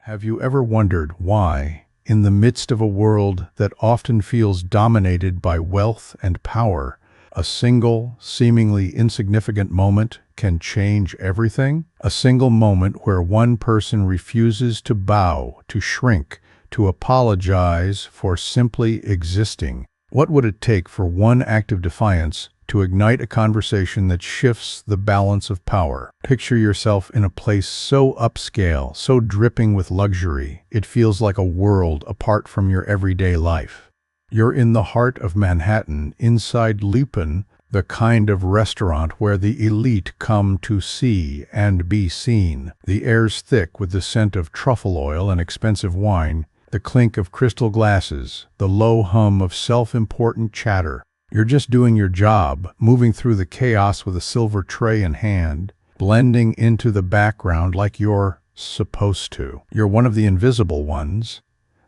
Have you ever wondered why, in the midst of a world that often feels dominated by wealth and power, a single, seemingly insignificant moment can change everything? A single moment where one person refuses to bow, to shrink, to apologize for simply existing. What would it take for one act of defiance to ignite a conversation that shifts the balance of power? Picture yourself in a place so upscale, so dripping with luxury, it feels like a world apart from your everyday life. You're in the heart of Manhattan, inside Lupin, the kind of restaurant where the elite come to see and be seen. The air's thick with the scent of truffle oil and expensive wine, the clink of crystal glasses, the low hum of self-important chatter. You're just doing your job, moving through the chaos with a silver tray in hand, blending into the background like you're supposed to. You're one of the invisible ones,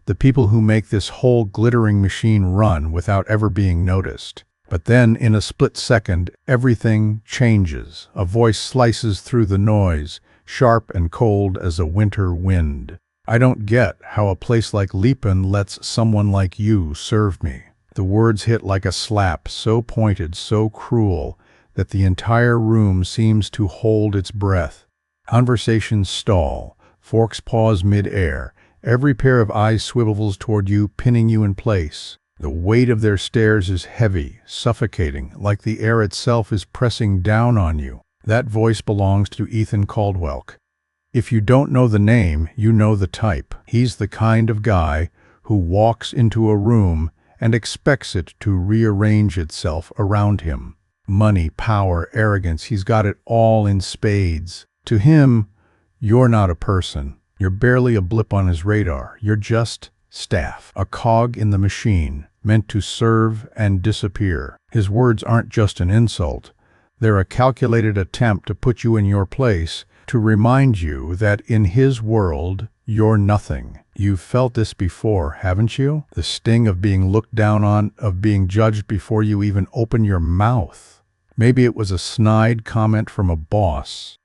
the people who make this whole glittering machine run without ever being noticed. But then, in a split second, everything changes. A voice slices through the noise, sharp and cold as a winter wind. "I don't get how a place like Lupin lets someone like you serve me." The words hit like a slap, so pointed, so cruel, that the entire room seems to hold its breath. Conversations stall, forks pause mid-air, every pair of eyes swivels toward you, pinning you in place. The weight of their stares is heavy, suffocating, like the air itself is pressing down on you. That voice belongs to Ethan Caldwell. If you don't know the name, you know the type. He's the kind of guy who walks into a room and expects it to rearrange itself around him. Money, power, arrogance, he's got it all in spades. To him, you're not a person. You're barely a blip on his radar. You're just staff, a cog in the machine, meant to serve and disappear. His words aren't just an insult. They're a calculated attempt to put you in your place, to remind you that in his world, you're nothing. You've felt this before, haven't you? The sting of being looked down on, of being judged before you even open your mouth. Maybe it was a snide comment from a boss,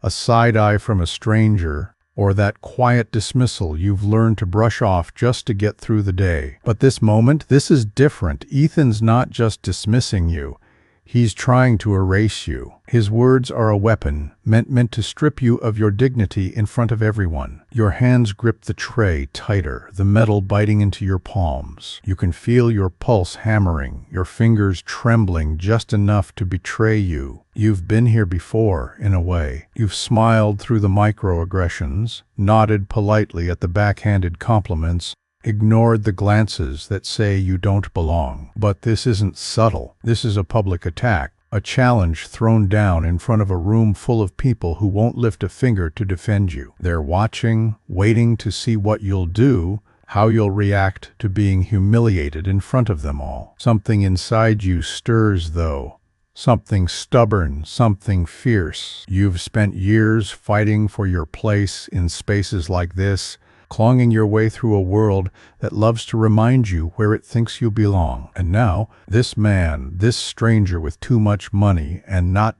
a side eye from a stranger, or that quiet dismissal you've learned to brush off just to get through the day. But this moment, this is different. Ethan's not just dismissing you. He's trying to erase you. His words are a weapon, meant to strip you of your dignity in front of everyone. Your hands grip the tray tighter, the metal biting into your palms. You can feel your pulse hammering, your fingers trembling just enough to betray you. You've been here before, in a way. You've smiled through the microaggressions, nodded politely at the backhanded compliments, ignored the glances that say you don't belong. But this isn't subtle. This is a public attack, a challenge thrown down in front of a room full of people who won't lift a finger to defend you. They're watching, waiting to see what you'll do, how you'll react to being humiliated in front of them all. Something inside you stirs, though. Something stubborn, something fierce. You've spent years fighting for your place in spaces like this, clawing your way through a world that loves to remind you where it thinks you belong. And now, this man, this stranger with too much money and not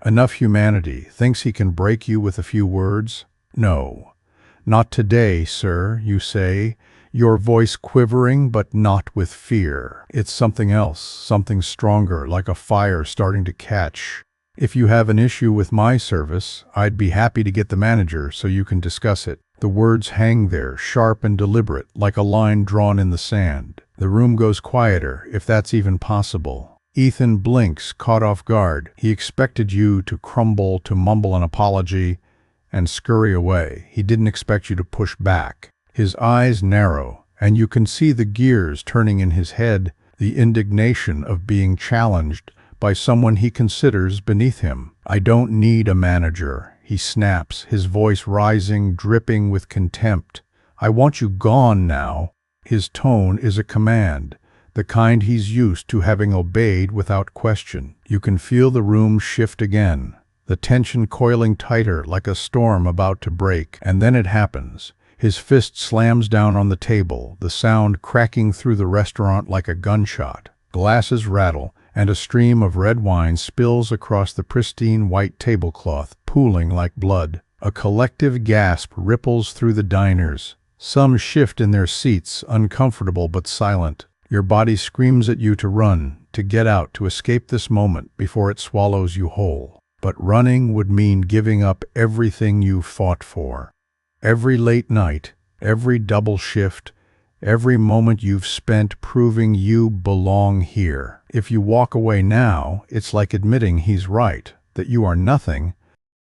enough humanity, thinks he can break you with a few words? No. Not today, sir, you say, your voice quivering but not with fear. It's something else, something stronger, like a fire starting to catch. If you have an issue with my service, I'd be happy to get the manager so you can discuss it. The words hang there, sharp and deliberate, like a line drawn in the sand. The room goes quieter, if that's even possible. Ethan blinks, caught off guard. He expected you to crumble, to mumble an apology, and scurry away. He didn't expect you to push back. His eyes narrow, and you can see the gears turning in his head, the indignation of being challenged by someone he considers beneath him. "I don't need a manager," he snaps, his voice rising, dripping with contempt. "I want you gone now." His tone is a command, the kind he's used to having obeyed without question. You can feel the room shift again, the tension coiling tighter like a storm about to break. And then it happens. His fist slams down on the table, the sound cracking through the restaurant like a gunshot. Glasses rattle, and a stream of red wine spills across the pristine white tablecloth, pooling like blood. A collective gasp ripples through the diners. Some shift in their seats, uncomfortable but silent. Your body screams at you to run, to get out, to escape this moment before it swallows you whole. But running would mean giving up everything you fought for. Every late night, every double shift, every moment you've spent proving you belong here. If you walk away now, it's like admitting he's right, that you are nothing,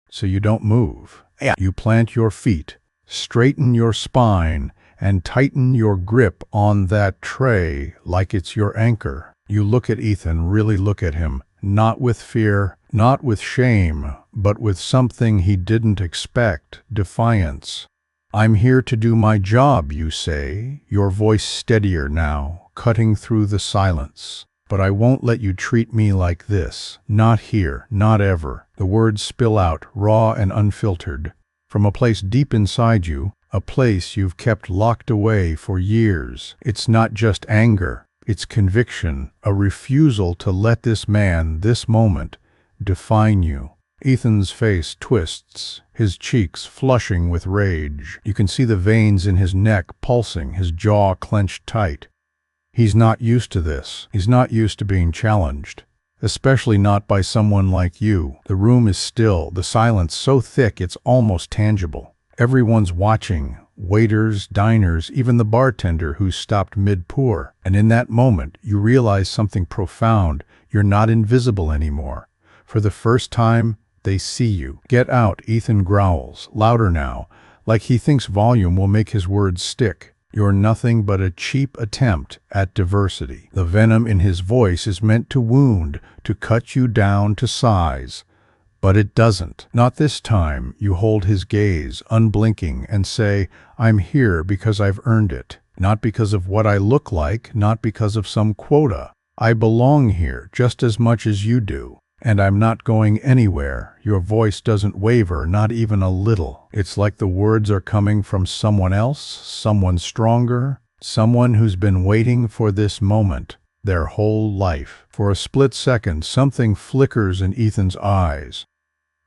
so you don't move. You plant your feet, straighten your spine, and tighten your grip on that tray like it's your anchor. You look at Ethan, really look at him, not with fear, not with shame, but with something he didn't expect, defiance. "I'm here to do my job," you say, your voice steadier now, cutting through the silence. "But I won't let you treat me like this. Not here, not ever." The words spill out, raw and unfiltered, from a place deep inside you, a place you've kept locked away for years. It's not just anger, it's conviction, a refusal to let this man, this moment, define you. Ethan's face twists, his cheeks flushing with rage. You can see the veins in his neck pulsing, his jaw clenched tight. He's not used to this. He's not used to being challenged, especially not by someone like you. The room is still, the silence so thick it's almost tangible. Everyone's watching, waiters, diners, even the bartender who's stopped mid-pour. And in that moment, you realize something profound. You're not invisible anymore. For the first time, they see you. "Get out," Ethan growls, louder now, like he thinks volume will make his words stick. "You're nothing but a cheap attempt at diversity." The venom in his voice is meant to wound, to cut you down to size. But it doesn't. Not this time. You hold his gaze, unblinking, and say, "I'm here because I've earned it. Not because of what I look like, not because of some quota. I belong here just as much as you do. And I'm not going anywhere." Your voice doesn't waver, not even a little. It's like the words are coming from someone else, someone stronger, someone who's been waiting for this moment their whole life. For a split second, something flickers in Ethan's eyes.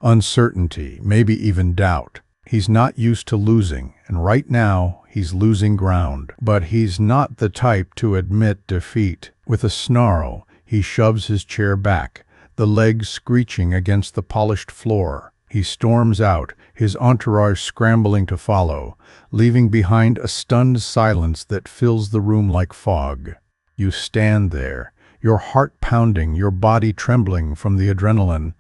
Uncertainty, maybe even doubt. He's not used to losing, and right now, he's losing ground. But he's not the type to admit defeat. With a snarl, he shoves his chair back, the legs screeching against the polished floor. He storms out, his entourage scrambling to follow, leaving behind a stunned silence that fills the room like fog. You stand there, your heart pounding, your body trembling from the adrenaline.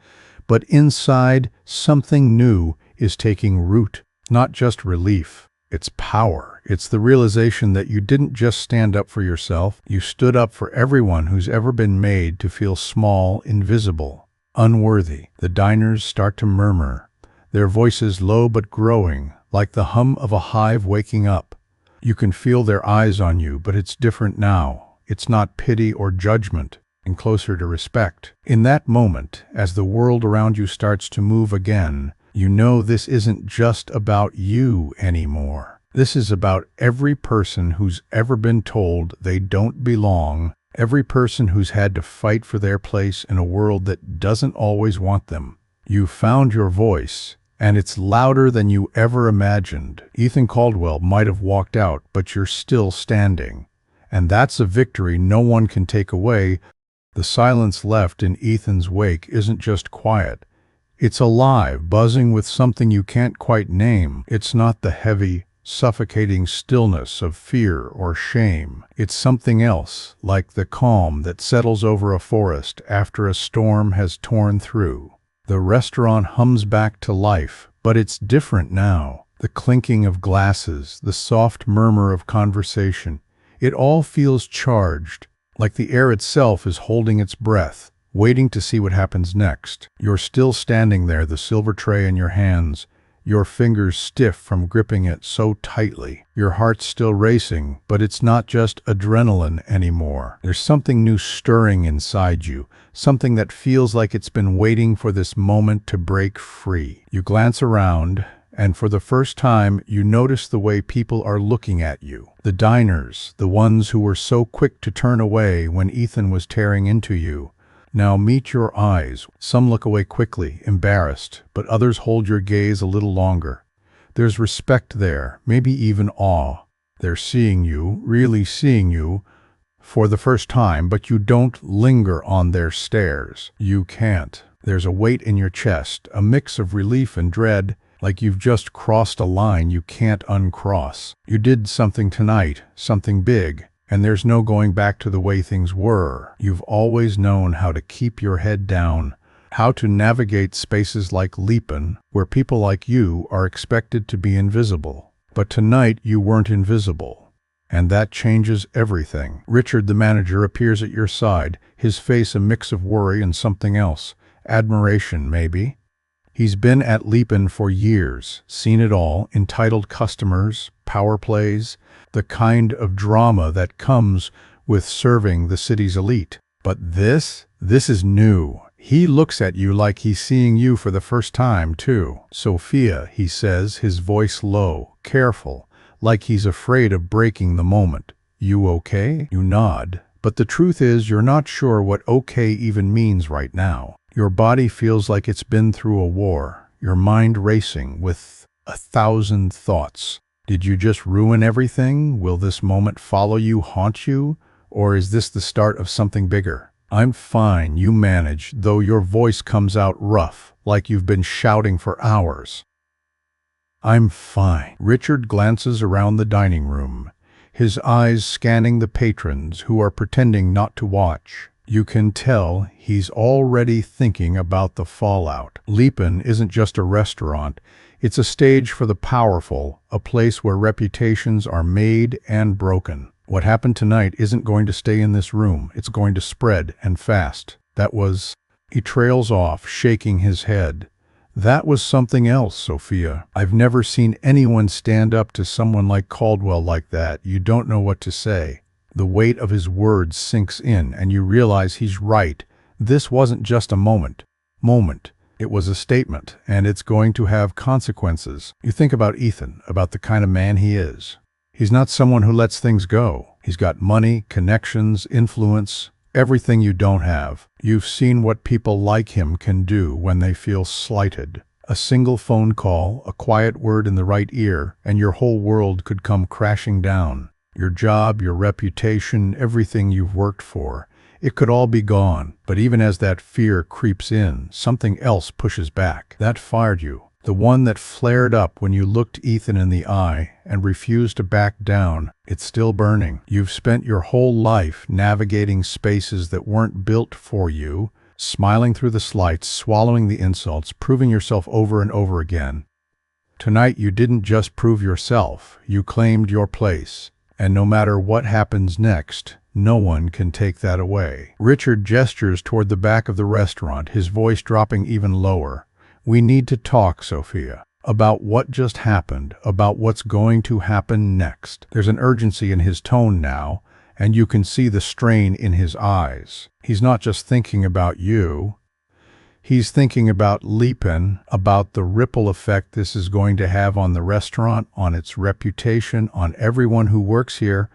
But inside, something new is taking root. Not just relief, it's power. It's the realization that you didn't just stand up for yourself, you stood up for everyone who's ever been made to feel small, invisible, unworthy. The diners start to murmur, their voices low but growing, like the hum of a hive waking up. You can feel their eyes on you, but it's different now. It's not pity or judgment, and closer to respect. In that moment, as the world around you starts to move again, you know this isn't just about you anymore. This is about every person who's ever been told they don't belong, every person who's had to fight for their place in a world that doesn't always want them. You found your voice, and it's louder than you ever imagined. Ethan Caldwell might have walked out, but you're still standing. And that's a victory no one can take away. The silence left in Ethan's wake isn't just quiet. It's alive, buzzing with something you can't quite name. It's not the heavy, suffocating stillness of fear or shame. It's something else, like the calm that settles over a forest after a storm has torn through. The restaurant hums back to life, but it's different now. The clinking of glasses, the soft murmur of conversation, it all feels charged, like the air itself is holding its breath, waiting to see what happens next. You're still standing there, the silver tray in your hands, your fingers stiff from gripping it so tightly. Your heart's still racing, but it's not just adrenaline anymore. There's something new stirring inside you, something that feels like it's been waiting for this moment to break free. You glance around, and for the first time, you notice the way people are looking at you. The diners, the ones who were so quick to turn away when Ethan was tearing into you, Now meet your eyes. Some look away quickly, embarrassed, but others hold your gaze a little longer. There's respect there, maybe even awe. They're seeing you, really seeing you, for the first time, but you don't linger on their stares. You can't. There's a weight in your chest, a mix of relief and dread, like you've just crossed a line you can't uncross. You did something tonight, something big, and there's no going back to the way things were. You've always known how to keep your head down, how to navigate spaces like Leapin, where people like you are expected to be invisible. But tonight you weren't invisible, and that changes everything. Richard, the manager, appears at your side, his face a mix of worry and something else. Admiration, maybe? He's been at Leapin for years, seen it all, entitled customers, power plays, the kind of drama that comes with serving the city's elite. But this is new. He looks at you like he's seeing you for the first time, too. Sophia, he says, his voice low, careful, like he's afraid of breaking the moment. You okay? You nod. But the truth is, you're not sure what okay even means right now. Your body feels like it's been through a war, your mind racing with 1,000 thoughts. Did you just ruin everything? Will this moment follow you, haunt you? Or is this the start of something bigger? I'm fine, you manage, though your voice comes out rough, like you've been shouting for hours. I'm fine. Richard glances around the dining room, his eyes scanning the patrons who are pretending not to watch. You can tell he's already thinking about the fallout. Leapin isn't just a restaurant, it's a stage for the powerful, a place where reputations are made and broken. What happened tonight isn't going to stay in this room, it's going to spread, and fast. He trails off, shaking his head. That was something else, Sophia. I've never seen anyone stand up to someone like Caldwell like that. You don't know what to say. The weight of his words sinks in, and you realize he's right. This wasn't just a moment. It was a statement, and it's going to have consequences. You think about Ethan, about the kind of man he is. He's not someone who lets things go. He's got money, connections, influence, everything you don't have. You've seen what people like him can do when they feel slighted. A single phone call, a quiet word in the right ear, and your whole world could come crashing down. Your job, your reputation, everything you've worked for. It could all be gone. But even as that fear creeps in, something else pushes back. That fired you. The one that flared up when you looked Ethan in the eye and refused to back down. It's still burning. You've spent your whole life navigating spaces that weren't built for you, smiling through the slights, swallowing the insults, proving yourself over and over again. Tonight you didn't just prove yourself, you claimed your place. And no matter what happens next, no one can take that away. Richard gestures toward the back of the restaurant, his voice dropping even lower. We need to talk, Sophia, about what just happened, about what's going to happen next. There's an urgency in his tone now, and you can see the strain in his eyes. He's not just thinking about you. He's thinking about Leapin, about the ripple effect this is going to have on the restaurant, on its reputation, on everyone who works here.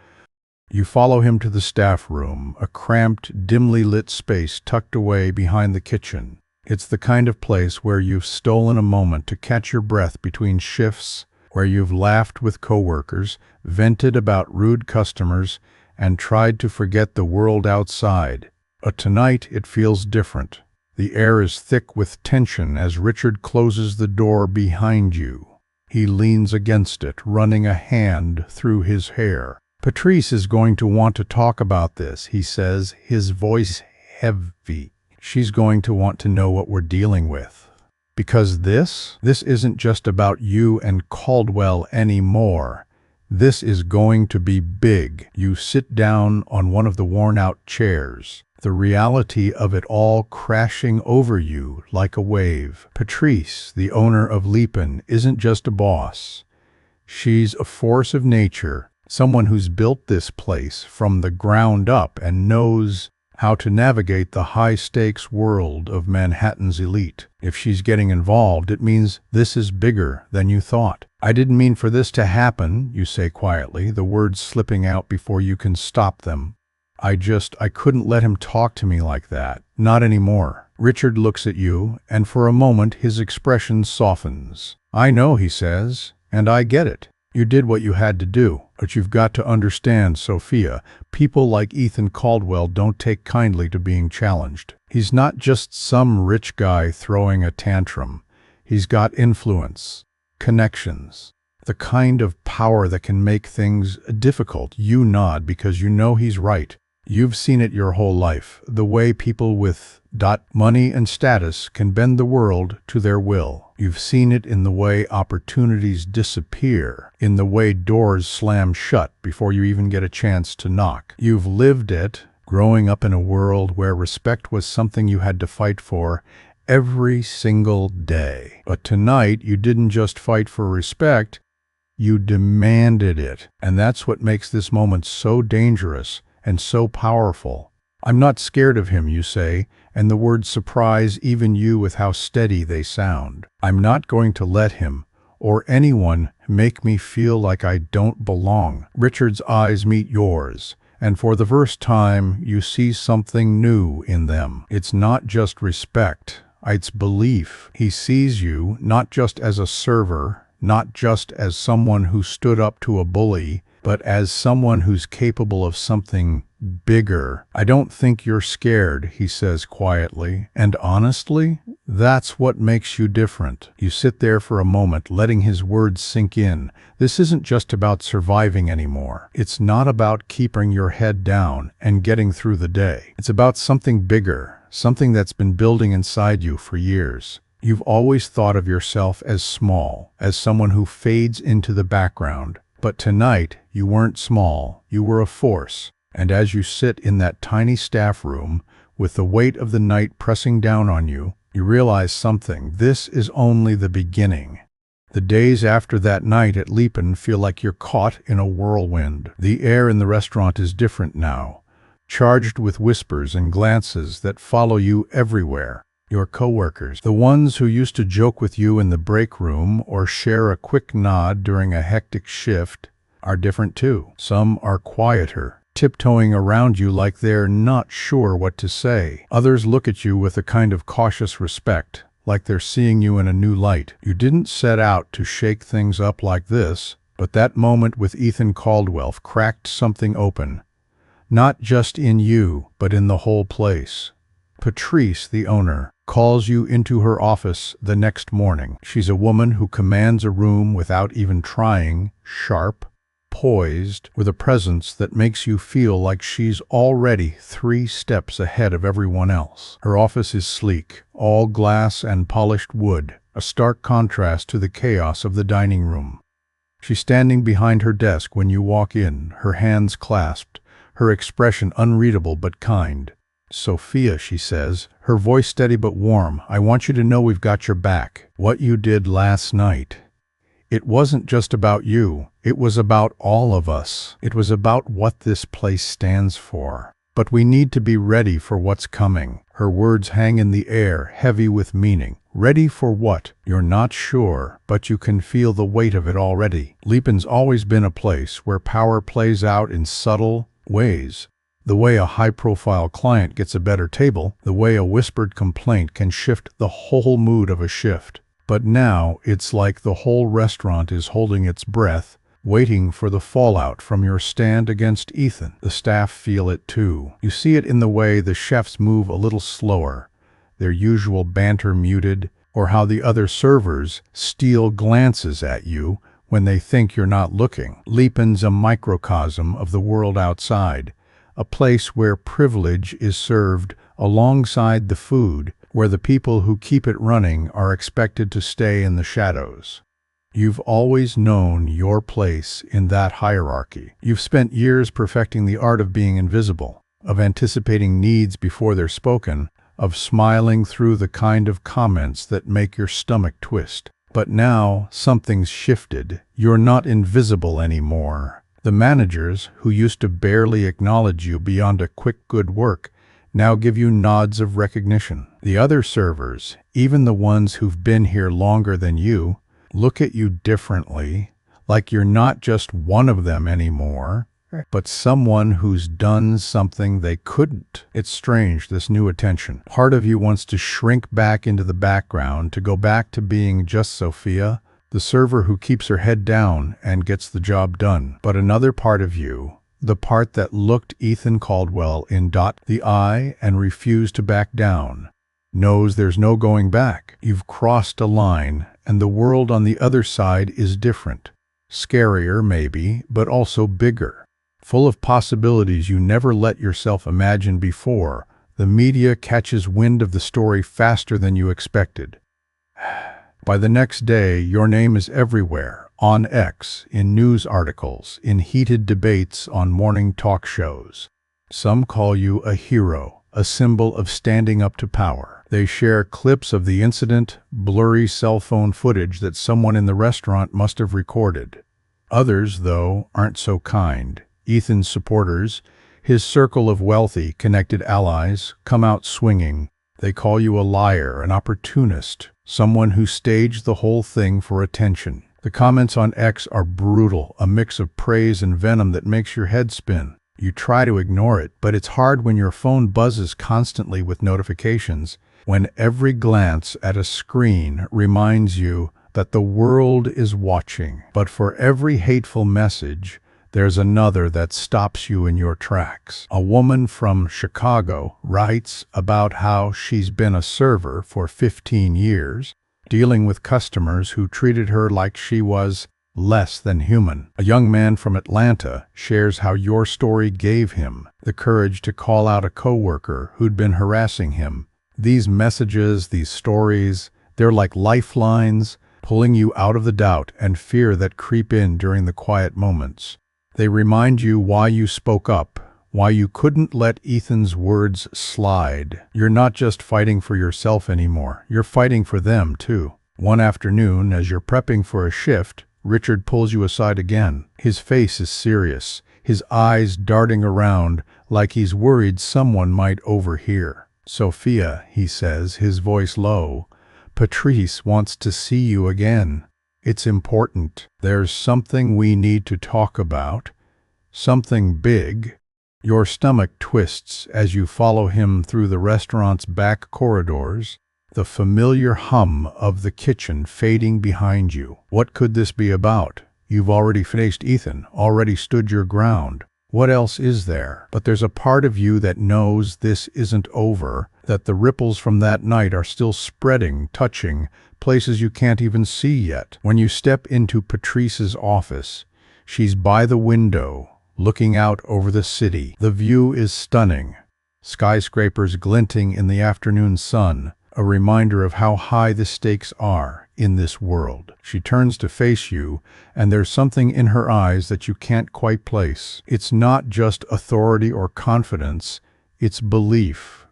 You follow him to the staff room, a cramped, dimly lit space tucked away behind the kitchen. It's the kind of place where you've stolen a moment to catch your breath between shifts, where you've laughed with coworkers, vented about rude customers, and tried to forget the world outside. But tonight it feels different. The air is thick with tension as Richard closes the door behind you. He leans against it, running a hand through his hair. Patrice is going to want to talk about this, he says, his voice heavy. She's going to want to know what we're dealing with. Because this isn't just about you and Caldwell anymore. This is going to be big. You sit down on one of the worn-out chairs, the reality of it all crashing over you like a wave. Patrice, the owner of Leapin, isn't just a boss. She's a force of nature, someone who's built this place from the ground up and knows how to navigate the high-stakes world of Manhattan's elite. If she's getting involved, it means this is bigger than you thought. I didn't mean for this to happen, you say quietly, the words slipping out before you can stop them. I couldn't let him talk to me like that. Not anymore. Richard looks at you, and for a moment his expression softens. I know, he says, and I get it. You did what you had to do, but you've got to understand, Sophia, people like Ethan Caldwell don't take kindly to being challenged. He's not just some rich guy throwing a tantrum. He's got influence, connections, the kind of power that can make things difficult. You nod because you know he's right. You've seen it your whole life, the way people with money and status can bend the world to their will. You've seen it in the way opportunities disappear, in the way doors slam shut before you even get a chance to knock. You've lived it, growing up in a world where respect was something you had to fight for every single day. But tonight, you didn't just fight for respect, you demanded it. And that's what makes this moment so dangerous and so powerful. I'm not scared of him, you say, and the words surprise even you with how steady they sound. I'm not going to let him, or anyone, make me feel like I don't belong. Richard's eyes meet yours, and for the first time, you see something new in them. It's not just respect, it's belief. He sees you not just as a server, not just as someone who stood up to a bully, but as someone who's capable of something bigger. I don't think you're scared, he says quietly, and honestly, that's what makes you different. You sit there for a moment, letting his words sink in. This isn't just about surviving anymore. It's not about keeping your head down and getting through the day. It's about something bigger, something that's been building inside you for years. You've always thought of yourself as small, as someone who fades into the background. But tonight, you weren't small, you were a force. And as you sit in that tiny staff room, with the weight of the night pressing down on you, you realize something. This is only the beginning. The days after that night at Leapin feel like you're caught in a whirlwind. The air in the restaurant is different now, charged with whispers and glances that follow you everywhere. Your coworkers, the ones who used to joke with you in the break room or share a quick nod during a hectic shift, are different too. Some are quieter, tiptoeing around you like they're not sure what to say. Others look at you with a kind of cautious respect, like they're seeing you in a new light. You didn't set out to shake things up like this, but that moment with Ethan Caldwell cracked something open, not just in you, but in the whole place. Patrice, the owner, calls you into her office the next morning. She's a woman who commands a room without even trying, sharp, poised, with a presence that makes you feel like she's already 3 steps ahead of everyone else. Her office is sleek, all glass and polished wood, a stark contrast to the chaos of the dining room. She's standing behind her desk when you walk in, her hands clasped, her expression unreadable but kind. Sophia, she says, her voice steady but warm, I want you to know we've got your back. What you did last night, it wasn't just about you. It was about all of us. It was about what this place stands for. But we need to be ready for what's coming. Her words hang in the air, heavy with meaning. Ready for what? You're not sure, but you can feel the weight of it already. Leapin's always been a place where power plays out in subtle ways. The way a high-profile client gets a better table, the way a whispered complaint can shift the whole mood of a shift. But now, it's like the whole restaurant is holding its breath, waiting for the fallout from your stand against Ethan. The staff feel it too. You see it in the way the chefs move a little slower, their usual banter muted, or how the other servers steal glances at you when they think you're not looking. Leapin's a microcosm of the world outside, a place where privilege is served alongside the food, where the people who keep it running are expected to stay in the shadows. You've always known your place in that hierarchy. You've spent years perfecting the art of being invisible, of anticipating needs before they're spoken, of smiling through the kind of comments that make your stomach twist. But now something's shifted. You're not invisible anymore. The managers, who used to barely acknowledge you beyond a quick good work, now give you nods of recognition. The other servers, even the ones who've been here longer than you, look at you differently, like you're not just one of them anymore. but someone who's done something they couldn't. It's strange, this new attention. Part of you wants to shrink back into the background, to go back to being just Sophia, the server who keeps her head down and gets the job done. But another part of you, the part that looked Ethan Caldwell in the eye and refused to back down, knows there's no going back. You've crossed a line, and the world on the other side is different. Scarier, maybe, but also bigger. Full of possibilities you never let yourself imagine before. The media catches wind of the story faster than you expected. By the next day, your name is everywhere, on X, in news articles, in heated debates on morning talk shows. Some call you a hero, a symbol of standing up to power. They share clips of the incident, blurry cell phone footage that someone in the restaurant must have recorded. Others, though, aren't so kind. Ethan's supporters, his circle of wealthy, connected allies, come out swinging. They call you a liar, an opportunist, someone who staged the whole thing for attention. The comments on X are brutal, a mix of praise and venom that makes your head spin. You try to ignore it, but it's hard when your phone buzzes constantly with notifications, when every glance at a screen reminds you that the world is watching. But for every hateful message, there's another that stops you in your tracks. A woman from Chicago writes about how she's been a server for 15 years, dealing with customers who treated her like she was less than human. A young man from Atlanta shares how your story gave him the courage to call out a coworker who'd been harassing him. These messages, these stories, they're like lifelines, pulling you out of the doubt and fear that creep in during the quiet moments. They remind you why you spoke up, why you couldn't let Ethan's words slide. You're not just fighting for yourself anymore, you're fighting for them too. One afternoon, as you're prepping for a shift, Richard pulls you aside again. His face is serious, his eyes darting around like he's worried someone might overhear. "Sophia," he says, his voice low, "Patrice wants to see you again. It's important. There's something we need to talk about. Something big." Your stomach twists as you follow him through the restaurant's back corridors, the familiar hum of the kitchen fading behind you. What could this be about? You've already faced Ethan, already stood your ground. What else is there? But there's a part of you that knows this isn't over, that the ripples from that night are still spreading, touching places you can't even see yet. When you step into Patrice's office, she's by the window, looking out over the city. The view is stunning. Skyscrapers glinting in the afternoon sun, a reminder of how high the stakes are in this world. She turns to face you, and there's something in her eyes that you can't quite place. It's not just authority or confidence, it's belief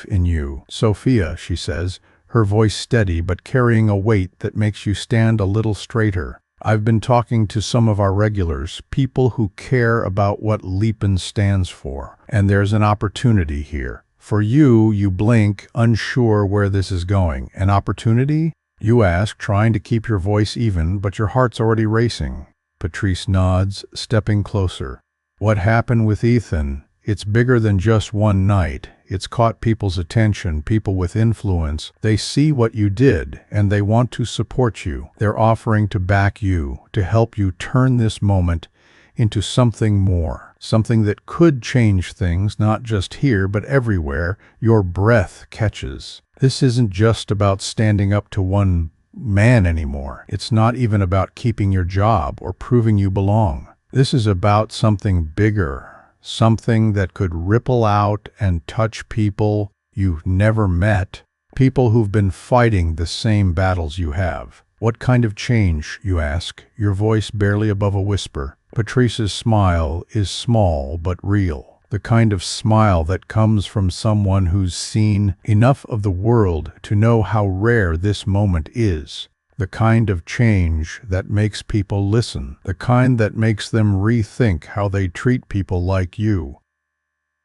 in you. "Sophia," she says, her voice steady but carrying a weight that makes you stand a little straighter. "I've been talking to some of our regulars, people who care about what Leapin stands for, and there's an opportunity here. For you, you blink, unsure where this is going. An opportunity?" You ask, trying to keep your voice even, but your heart's already racing. Patrice nods, stepping closer. "What happened with Ethan? It's bigger than just one night. It's caught people's attention, people with influence. They see what you did, and they want to support you. They're offering to back you, to help you turn this moment into something more, something that could change things, not just here, but everywhere." Your breath catches. This isn't just about standing up to one man anymore. It's not even about keeping your job or proving you belong. This is about something bigger. Something that could ripple out and touch people you've never met, people who've been fighting the same battles you have. "What kind of change?" you ask, your voice barely above a whisper. Patrice's smile is small but real, the kind of smile that comes from someone who's seen enough of the world to know how rare this moment is. The kind of change that makes people listen, the kind that makes them rethink how they treat people like you.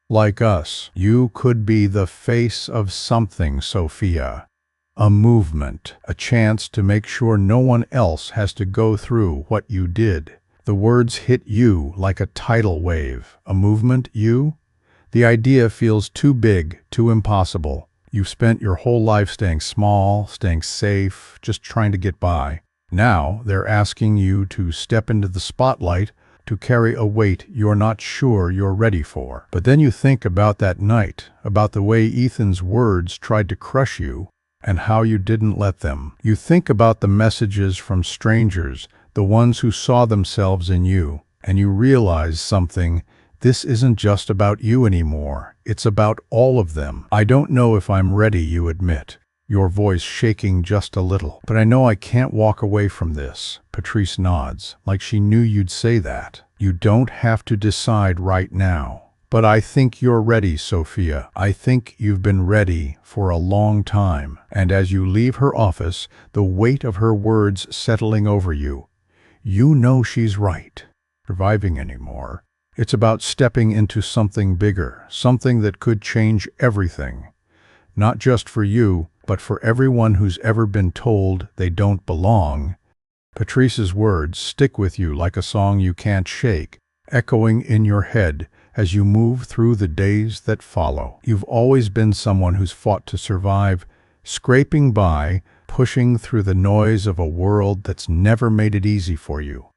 Like us. You could be the face of something, Sophia. A movement, a chance to make sure no one else has to go through what you did. The words hit you like a tidal wave. A movement, you? The idea feels too big, too impossible. You've spent your whole life staying small, staying safe, just trying to get by. Now they're asking you to step into the spotlight, to carry a weight you're not sure you're ready for. But then you think about that night, about the way Ethan's words tried to crush you, and how you didn't let them. You think about the messages from strangers, the ones who saw themselves in you, and you realize something. This isn't just about you anymore. It's about all of them. I don't know if I'm ready, you admit, your voice shaking just a little. But I know I can't walk away from this. Patrice nods, like she knew you'd say that. You don't have to decide right now. But I think you're ready, Sophia. I think you've been ready for a long time. And as you leave her office, the weight of her words settling over you, you know she's right. Surviving anymore. It's about stepping into something bigger, something that could change everything. Not just for you, but for everyone who's ever been told they don't belong. Patrice's words stick with you like a song you can't shake, echoing in your head as you move through the days that follow. You've always been someone who's fought to survive, scraping by, pushing through the noise of a world that's never made it easy for you.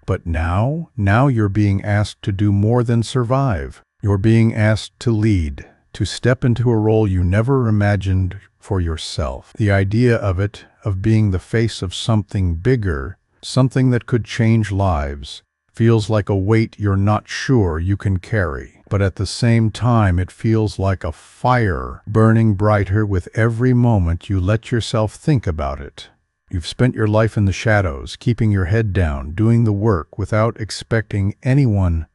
But now you're being asked to do more than survive. You're being asked to lead, to step into a role you never imagined for yourself. The idea of it, of being the face of something bigger, something that could change lives, feels like a weight you're not sure you can carry. But at the same time, it feels like a fire burning brighter with every moment you let yourself think about it. You've spent your life in the shadows, keeping your head down, doing the work without expecting anyone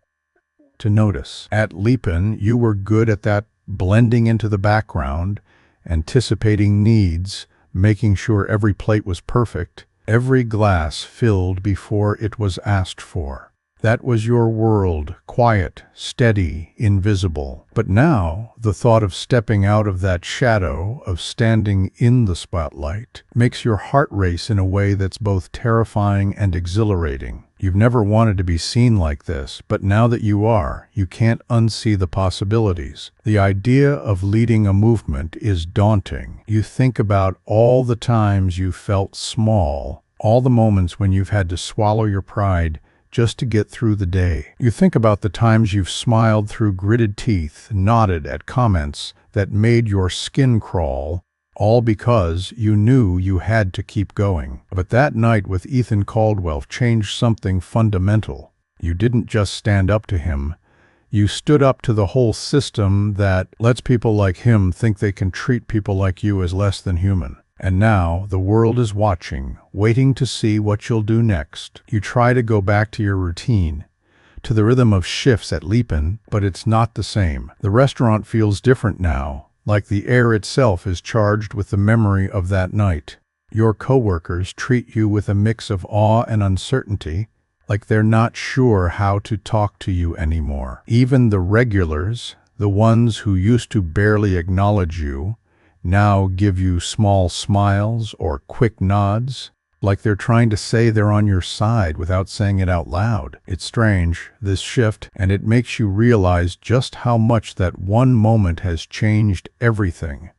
to notice. At Lipin, you were good at that, blending into the background, anticipating needs, making sure every plate was perfect, every glass filled before it was asked for. That was your world, quiet, steady, invisible. But now, the thought of stepping out of that shadow, of standing in the spotlight, makes your heart race in a way that's both terrifying and exhilarating. You've never wanted to be seen like this, but now that you are, you can't unsee the possibilities. The idea of leading a movement is daunting. You think about all the times you felt small, all the moments when you've had to swallow your pride just to get through the day. You think about the times you've smiled through gritted teeth, nodded at comments that made your skin crawl, all because you knew you had to keep going. But that night with Ethan Caldwell changed something fundamental. You didn't just stand up to him. You stood up to the whole system that lets people like him think they can treat people like you as less than human. And now the world is watching, waiting to see what you'll do next. You try to go back to your routine, to the rhythm of shifts at Lipin, but it's not the same. The restaurant feels different now, like the air itself is charged with the memory of that night. Your coworkers treat you with a mix of awe and uncertainty, like they're not sure how to talk to you anymore. Even the regulars, the ones who used to barely acknowledge you, now give you small smiles or quick nods, like they're trying to say they're on your side without saying it out loud. It's strange, this shift, and it makes you realize just how much that one moment has changed everything.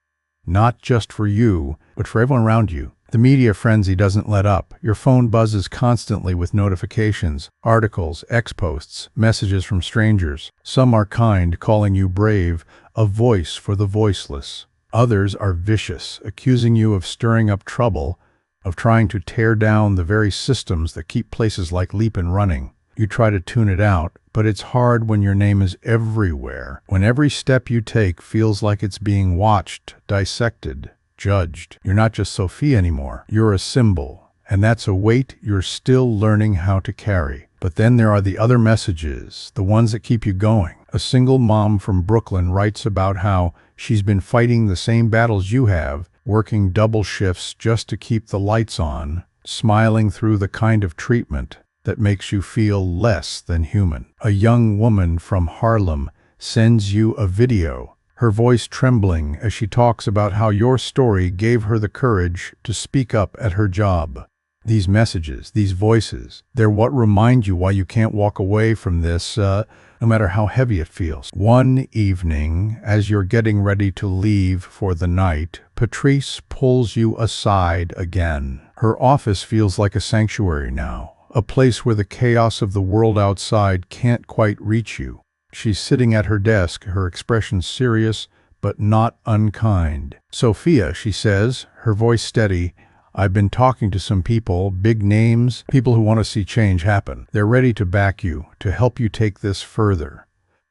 Not just for you, but for everyone around you. The media frenzy doesn't let up. Your phone buzzes constantly with notifications, articles, X-posts, messages from strangers. Some are kind, calling you brave, a voice for the voiceless. Others are vicious, accusing you of stirring up trouble, of trying to tear down the very systems that keep places like Lipin running. You try to tune it out, but it's hard when your name is everywhere, when every step you take feels like it's being watched, dissected, judged. You're not just Sophia anymore. You're a symbol, and that's a weight you're still learning how to carry. But then there are the other messages, the ones that keep you going. A single mom from Brooklyn writes about how she's been fighting the same battles you have, working double shifts just to keep the lights on, smiling through the kind of treatment that makes you feel less than human. A young woman from Harlem sends you a video, her voice trembling as she talks about how your story gave her the courage to speak up at her job. These messages, these voices, they're what remind you why you can't walk away from this, no matter how heavy it feels. One evening, as you're getting ready to leave for the night, Patrice pulls you aside again. Her office feels like a sanctuary now, a place where the chaos of the world outside can't quite reach you. She's sitting at her desk, her expression serious, but not unkind. "Sophia," she says, her voice steady, "I've been talking to some people, big names, people who want to see change happen. They're ready to back you, to help you take this further.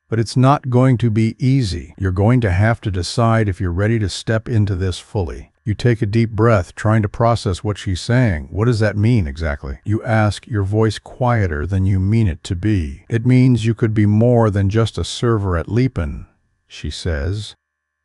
But it's not going to be easy. You're going to have to decide if you're ready to step into this fully." You take a deep breath, trying to process what she's saying. What does that mean exactly? You ask, your voice quieter than you mean it to be. "It means you could be more than just a server at Leapin," she says,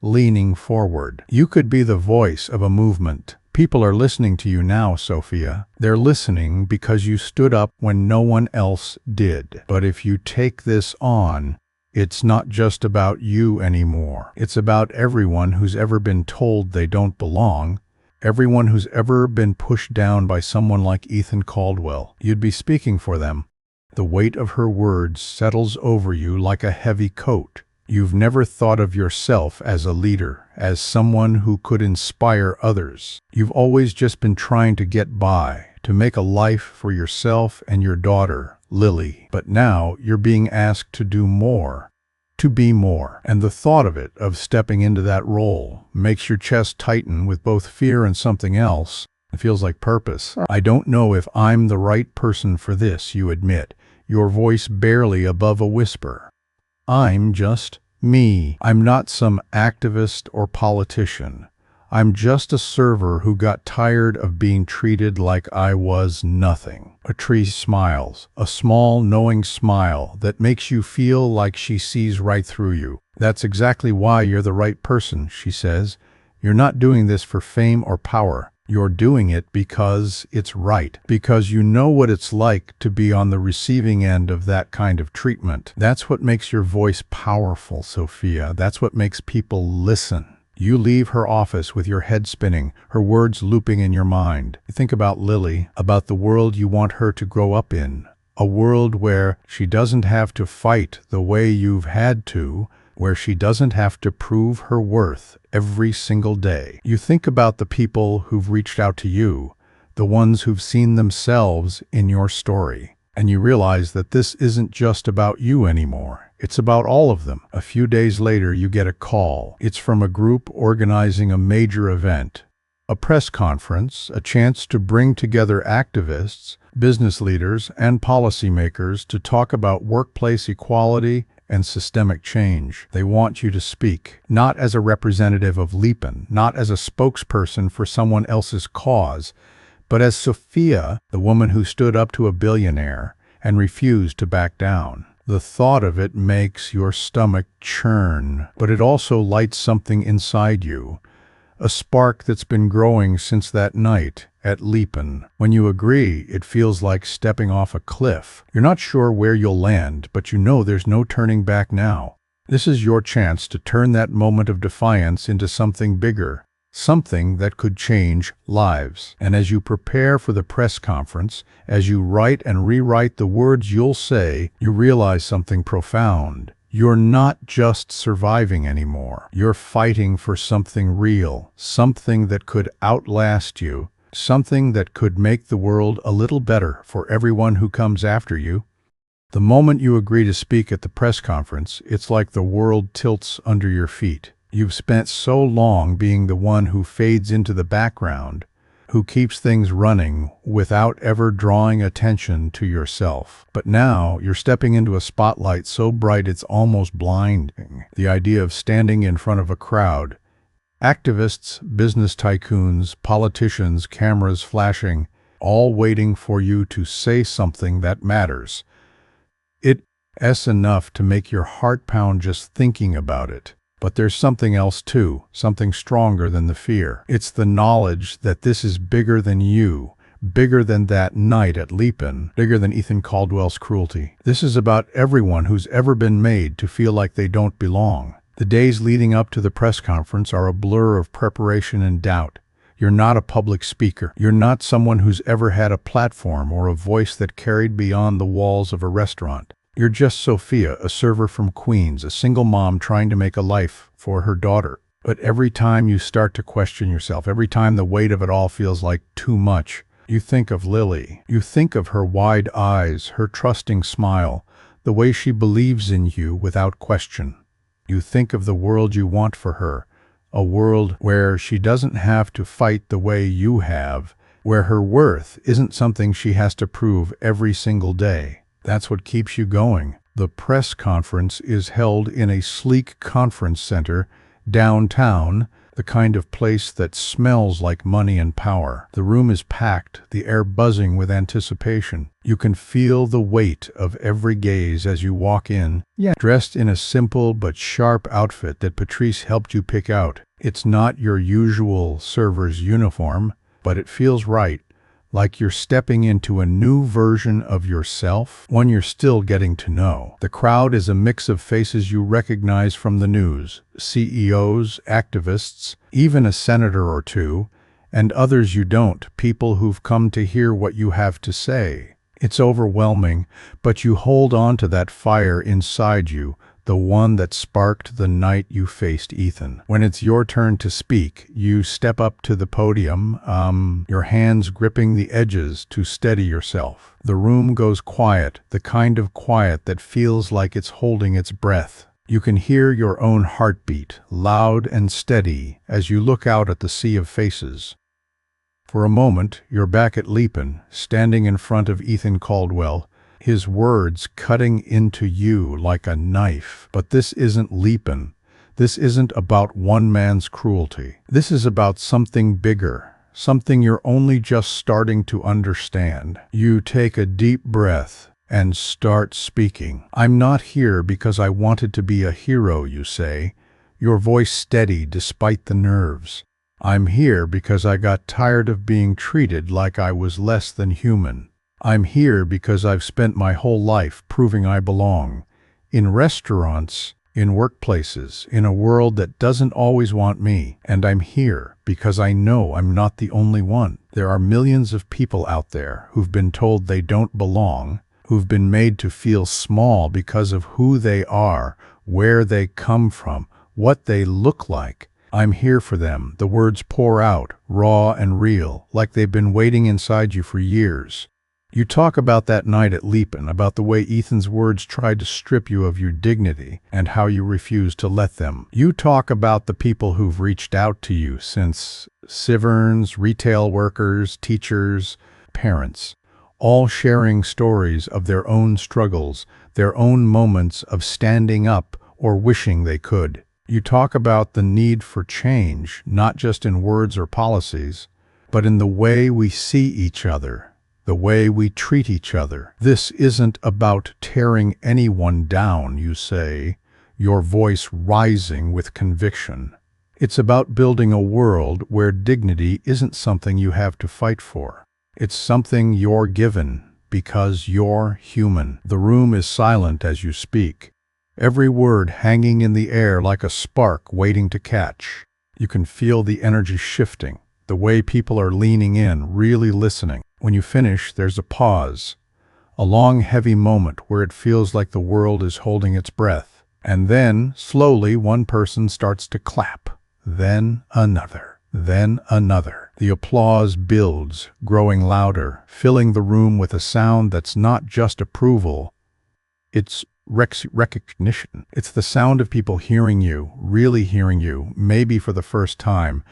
leaning forward. "You could be the voice of a movement. People are listening to you now, Sophia. They're listening because you stood up when no one else did. But if you take this on, it's not just about you anymore. It's about everyone who's ever been told they don't belong, everyone who's ever been pushed down by someone like Ethan Caldwell. You'd be speaking for them." The weight of her words settles over you like a heavy coat. You've never thought of yourself as a leader, as someone who could inspire others. You've always just been trying to get by, to make a life for yourself and your daughter, Lily. But now you're being asked to do more, to be more. And the thought of it, of stepping into that role, makes your chest tighten with both fear and something else. It feels like purpose. "I don't know if I'm the right person for this," you admit, your voice barely above a whisper. "I'm just me. I'm not some activist or politician. I'm just a server who got tired of being treated like I was nothing." Patrice smiles, a small, knowing smile that makes you feel like she sees right through you. "That's exactly why you're the right person," she says. "You're not doing this for fame or power. You're doing it because it's right, because you know what it's like to be on the receiving end of that kind of treatment. That's what makes your voice powerful, Sophia. That's what makes people listen." You leave her office with your head spinning, her words looping in your mind. You think about Lily, about the world you want her to grow up in, a world where she doesn't have to fight the way you've had to, where she doesn't have to prove her worth every single day. You think about the people who've reached out to you, the ones who've seen themselves in your story, and you realize that this isn't just about you anymore. It's about all of them. A few days later, you get a call. It's from a group organizing a major event, a press conference, a chance to bring together activists, business leaders, and policymakers to talk about workplace equality and systemic change. They want you to speak, not as a representative of Leapin, not as a spokesperson for someone else's cause, but as Sophia, the woman who stood up to a billionaire and refused to back down. The thought of it makes your stomach churn, but it also lights something inside you, a spark that's been growing since that night at Leapin. When you agree, it feels like stepping off a cliff. You're not sure where you'll land, but you know there's no turning back now. This is your chance to turn that moment of defiance into something bigger, something that could change lives. And as you prepare for the press conference, as you write and rewrite the words you'll say, you realize something profound. You're not just surviving anymore. You're fighting for something real, something that could outlast you, something that could make the world a little better for everyone who comes after you. The moment you agree to speak at the press conference, it's like the world tilts under your feet. You've spent so long being the one who fades into the background, who keeps things running without ever drawing attention to yourself. But now you're stepping into a spotlight so bright it's almost blinding. The idea of standing in front of a crowd, activists, business tycoons, politicians, cameras flashing, all waiting for you to say something that matters. It's enough to make your heart pound just thinking about it. But there's something else too, something stronger than the fear. It's the knowledge that this is bigger than you, bigger than that night at Leapin, bigger than Ethan Caldwell's cruelty. This is about everyone who's ever been made to feel like they don't belong. The days leading up to the press conference are a blur of preparation and doubt. You're not a public speaker. You're not someone who's ever had a platform or a voice that carried beyond the walls of a restaurant. You're just Sophia, a server from Queens, a single mom trying to make a life for her daughter. But every time you start to question yourself, every time the weight of it all feels like too much, you think of Lily. You think of her wide eyes, her trusting smile, the way she believes in you without question. You think of the world you want for her, a world where she doesn't have to fight the way you have, where her worth isn't something she has to prove every single day. That's what keeps you going. The press conference is held in a sleek conference center downtown, the kind of place that smells like money and power. The room is packed, the air buzzing with anticipation. You can feel the weight of every gaze as you walk in, dressed in a simple but sharp outfit that Patrice helped you pick out. It's not your usual server's uniform, but it feels right, like you're stepping into a new version of yourself, one you're still getting to know. The crowd is a mix of faces you recognize from the news, CEOs, activists, even a senator or two, and others you don't, people who've come to hear what you have to say. It's overwhelming, but you hold on to that fire inside you, the one that sparked the night you faced Ethan. When it's your turn to speak, you step up to the podium, your hands gripping the edges to steady yourself. The room goes quiet, the kind of quiet that feels like it's holding its breath. You can hear your own heartbeat, loud and steady, as you look out at the sea of faces. For a moment, you're back at Leapin, standing in front of Ethan Caldwell, his words cutting into you like a knife. But this isn't Leapin. This isn't about one man's cruelty. This is about something bigger, something you're only just starting to understand. You take a deep breath and start speaking. I'm not here because I wanted to be a hero, you say, your voice steady despite the nerves. I'm here because I got tired of being treated like I was less than human. I'm here because I've spent my whole life proving I belong. In restaurants, in workplaces, in a world that doesn't always want me. And I'm here because I know I'm not the only one. There are millions of people out there who've been told they don't belong, who've been made to feel small because of who they are, where they come from, what they look like. I'm here for them. The words pour out, raw and real, like they've been waiting inside you for years. You talk about that night at Leapin, about the way Ethan's words tried to strip you of your dignity and how you refused to let them. You talk about the people who've reached out to you since, Siverns, retail workers, teachers, parents, all sharing stories of their own struggles, their own moments of standing up or wishing they could. You talk about the need for change, not just in words or policies, but in the way we see each other, the way we treat each other. This isn't about tearing anyone down, you say, your voice rising with conviction. It's about building a world where dignity isn't something you have to fight for. It's something you're given because you're human. The room is silent as you speak, every word hanging in the air like a spark waiting to catch. You can feel the energy shifting, the way people are leaning in, really listening. When you finish, there's a pause, a long, heavy moment where it feels like the world is holding its breath. And then, slowly, one person starts to clap, then another, then another. The applause builds, growing louder, filling the room with a sound that's not just approval, it's recognition. It's the sound of people hearing you, really hearing you, maybe for the first time.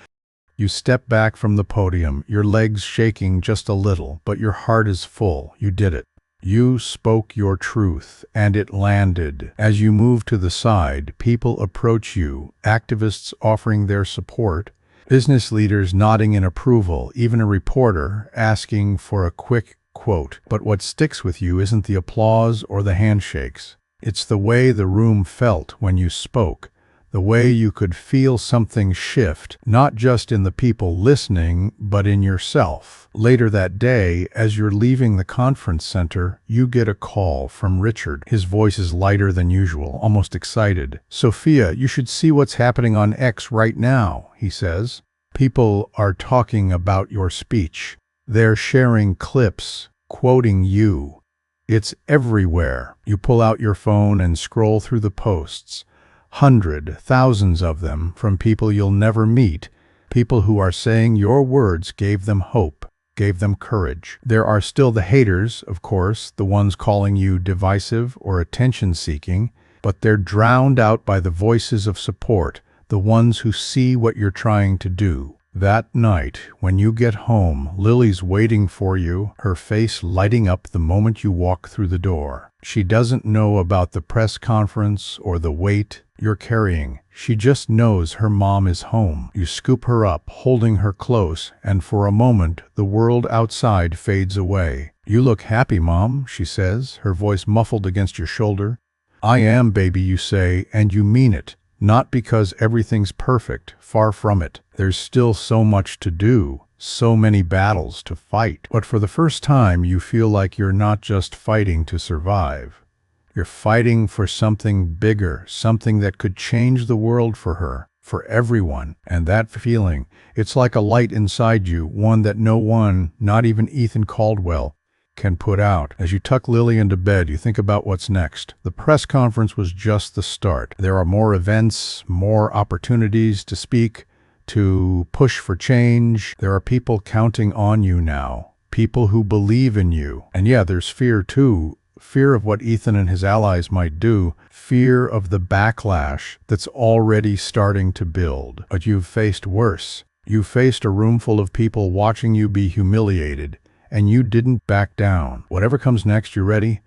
You step back from the podium, your legs shaking just a little, but your heart is full. You did it. You spoke your truth, and it landed. As you move to the side, people approach you, activists offering their support, business leaders nodding in approval, even a reporter asking for a quick quote. But what sticks with you isn't the applause or the handshakes. It's the way the room felt when you spoke, the way you could feel something shift, not just in the people listening, but in yourself. Later that day, as you're leaving the conference center, you get a call from Richard. His voice is lighter than usual, almost excited. "Sophia, you should see what's happening on X right now," he says. People are talking about your speech. They're sharing clips, quoting you. It's everywhere. You pull out your phone and scroll through the posts. Thousands of them from people you'll never meet, people who are saying your words gave them hope, gave them courage. There are still the haters, of course, the ones calling you divisive or attention-seeking, but they're drowned out by the voices of support, the ones who see what you're trying to do. That night, when you get home, Lily's waiting for you, her face lighting up the moment you walk through the door. She doesn't know about the press conference or the weight you're carrying. She just knows her mom is home. You scoop her up, holding her close, and for a moment, the world outside fades away. "You look happy, Mom," she says, her voice muffled against your shoulder. "I am, baby," you say, and you mean it. Not because everything's perfect, far from it. There's still so much to do, so many battles to fight. But for the first time, you feel like you're not just fighting to survive. You're fighting for something bigger, something that could change the world for her, for everyone. And that feeling, it's like a light inside you, one that no one, not even Ethan Caldwell, can put out. As you tuck Lily into bed, you think about what's next. The press conference was just the start. There are more events, more opportunities to speak, to push for change. There are people counting on you now, people who believe in you. And yeah, there's fear too. Fear of what Ethan and his allies might do, fear of the backlash that's already starting to build. But you've faced worse. You've faced a room full of people watching you be humiliated, and you didn't back down. Whatever comes next, you ready?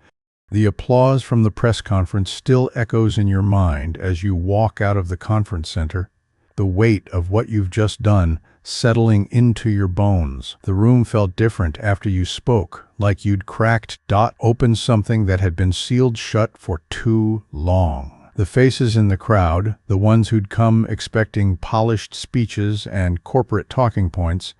The applause from the press conference still echoes in your mind as you walk out of the conference center, the weight of what you've just done settling into your bones. The room felt different after you spoke, like you'd cracked open something that had been sealed shut for too long. The faces in the crowd, the ones who'd come expecting polished speeches and corporate talking points,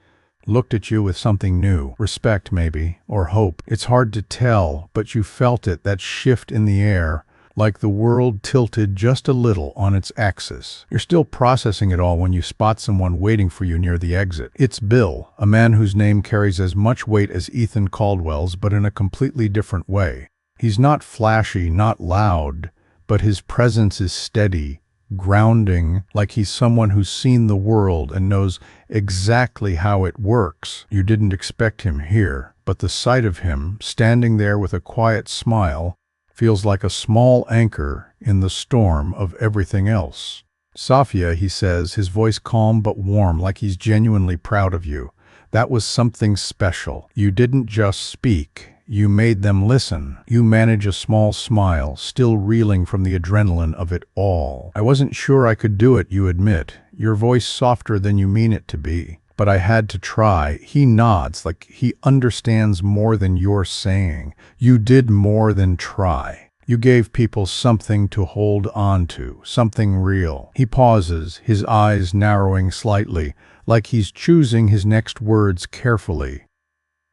looked at you with something new. Respect, maybe, or hope. It's hard to tell, but you felt it, that shift in the air, like the world tilted just a little on its axis. You're still processing it all when you spot someone waiting for you near the exit. It's Bill, a man whose name carries as much weight as Ethan Caldwell's, but in a completely different way. He's not flashy, not loud, but his presence is steady, grounding, like he's someone who's seen the world and knows exactly how it works. You didn't expect him here, but the sight of him, standing there with a quiet smile, feels like a small anchor in the storm of everything else. "Sophia," he says, his voice calm but warm, like he's genuinely proud of you. "That was something special. You didn't just speak. You made them listen." You manage a small smile, still reeling from the adrenaline of it all. "I wasn't sure I could do it," you admit, your voice softer than you mean it to be. "But I had to try." He nods, like he understands more than you're saying. You did more than try. You gave people something to hold on to, something real. He pauses, his eyes narrowing slightly, like he's choosing his next words carefully.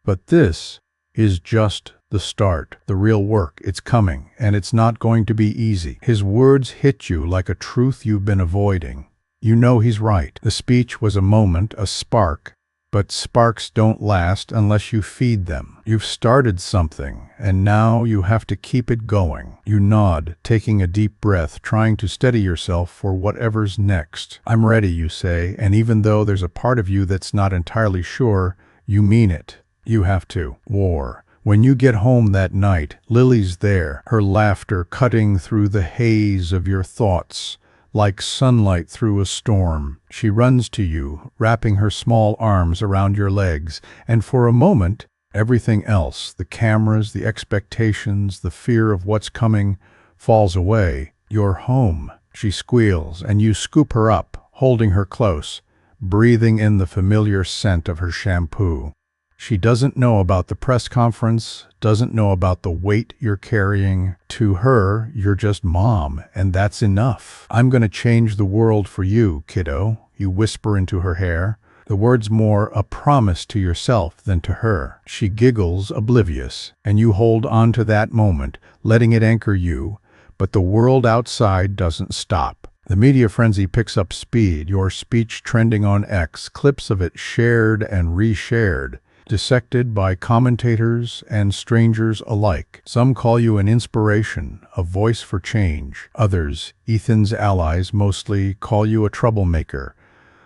"But this is just the start. The real work, it's coming, and it's not going to be easy." His words hit you like a truth you've been avoiding. You know he's right. The speech was a moment, a spark, but sparks don't last unless you feed them. You've started something, and now you have to keep it going. You nod, taking a deep breath, trying to steady yourself for whatever's next. "I'm ready," you say, and even though there's a part of you that's not entirely sure, you mean it. You have to. War. When you get home that night, Lily's there, her laughter cutting through the haze of your thoughts, like sunlight through a storm. She runs to you, wrapping her small arms around your legs, and for a moment, everything else, the cameras, the expectations, the fear of what's coming, falls away. "You're home," she squeals, and you scoop her up, holding her close, breathing in the familiar scent of her shampoo. She doesn't know about the press conference, doesn't know about the weight you're carrying. To her, you're just mom, and that's enough. "I'm gonna change the world for you, kiddo," you whisper into her hair, the words more a promise to yourself than to her. She giggles, oblivious, and you hold on to that moment, letting it anchor you, but the world outside doesn't stop. The media frenzy picks up speed, your speech trending on X, clips of it shared and reshared, dissected by commentators and strangers alike. Some call you an inspiration, a voice for change. Others, Ethan's allies mostly, call you a troublemaker,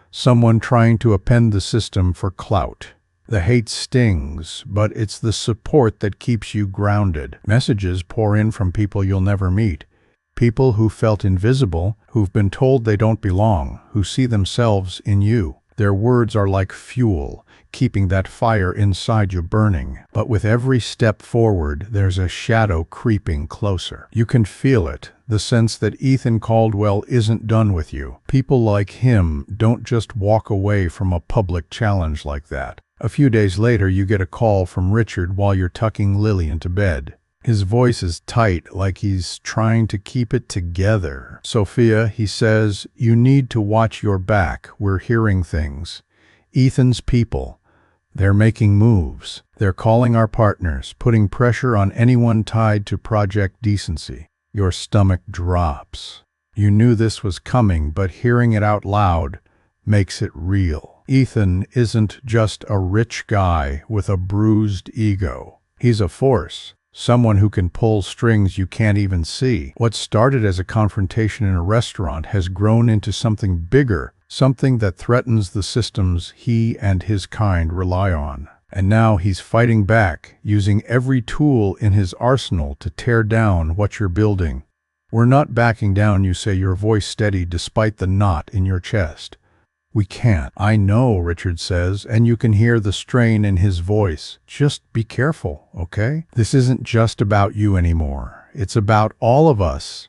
someone trying to upend the system for clout. The hate stings, but it's the support that keeps you grounded. Messages pour in from people you'll never meet. People who felt invisible, who've been told they don't belong, who see themselves in you. Their words are like fuel, keeping that fire inside you burning. But with every step forward, there's a shadow creeping closer. You can feel it, the sense that Ethan Caldwell isn't done with you. People like him don't just walk away from a public challenge like that. A few days later, you get a call from Richard while you're tucking Lily into bed. His voice is tight, like he's trying to keep it together. "Sophia," he says, "you need to watch your back. We're hearing things. Ethan's people. They're making moves. They're calling our partners, putting pressure on anyone tied to Project Decency." Your stomach drops. You knew this was coming, but hearing it out loud makes it real. Ethan isn't just a rich guy with a bruised ego. He's a force. Someone who can pull strings you can't even see. What started as a confrontation in a restaurant has grown into something bigger, something that threatens the systems he and his kind rely on. And now he's fighting back, using every tool in his arsenal to tear down what you're building. "We're not backing down," you say, your voice steady despite the knot in your chest. "We can't." "I know," Richard says, and you can hear the strain in his voice. "Just be careful, okay? This isn't just about you anymore. It's about all of us."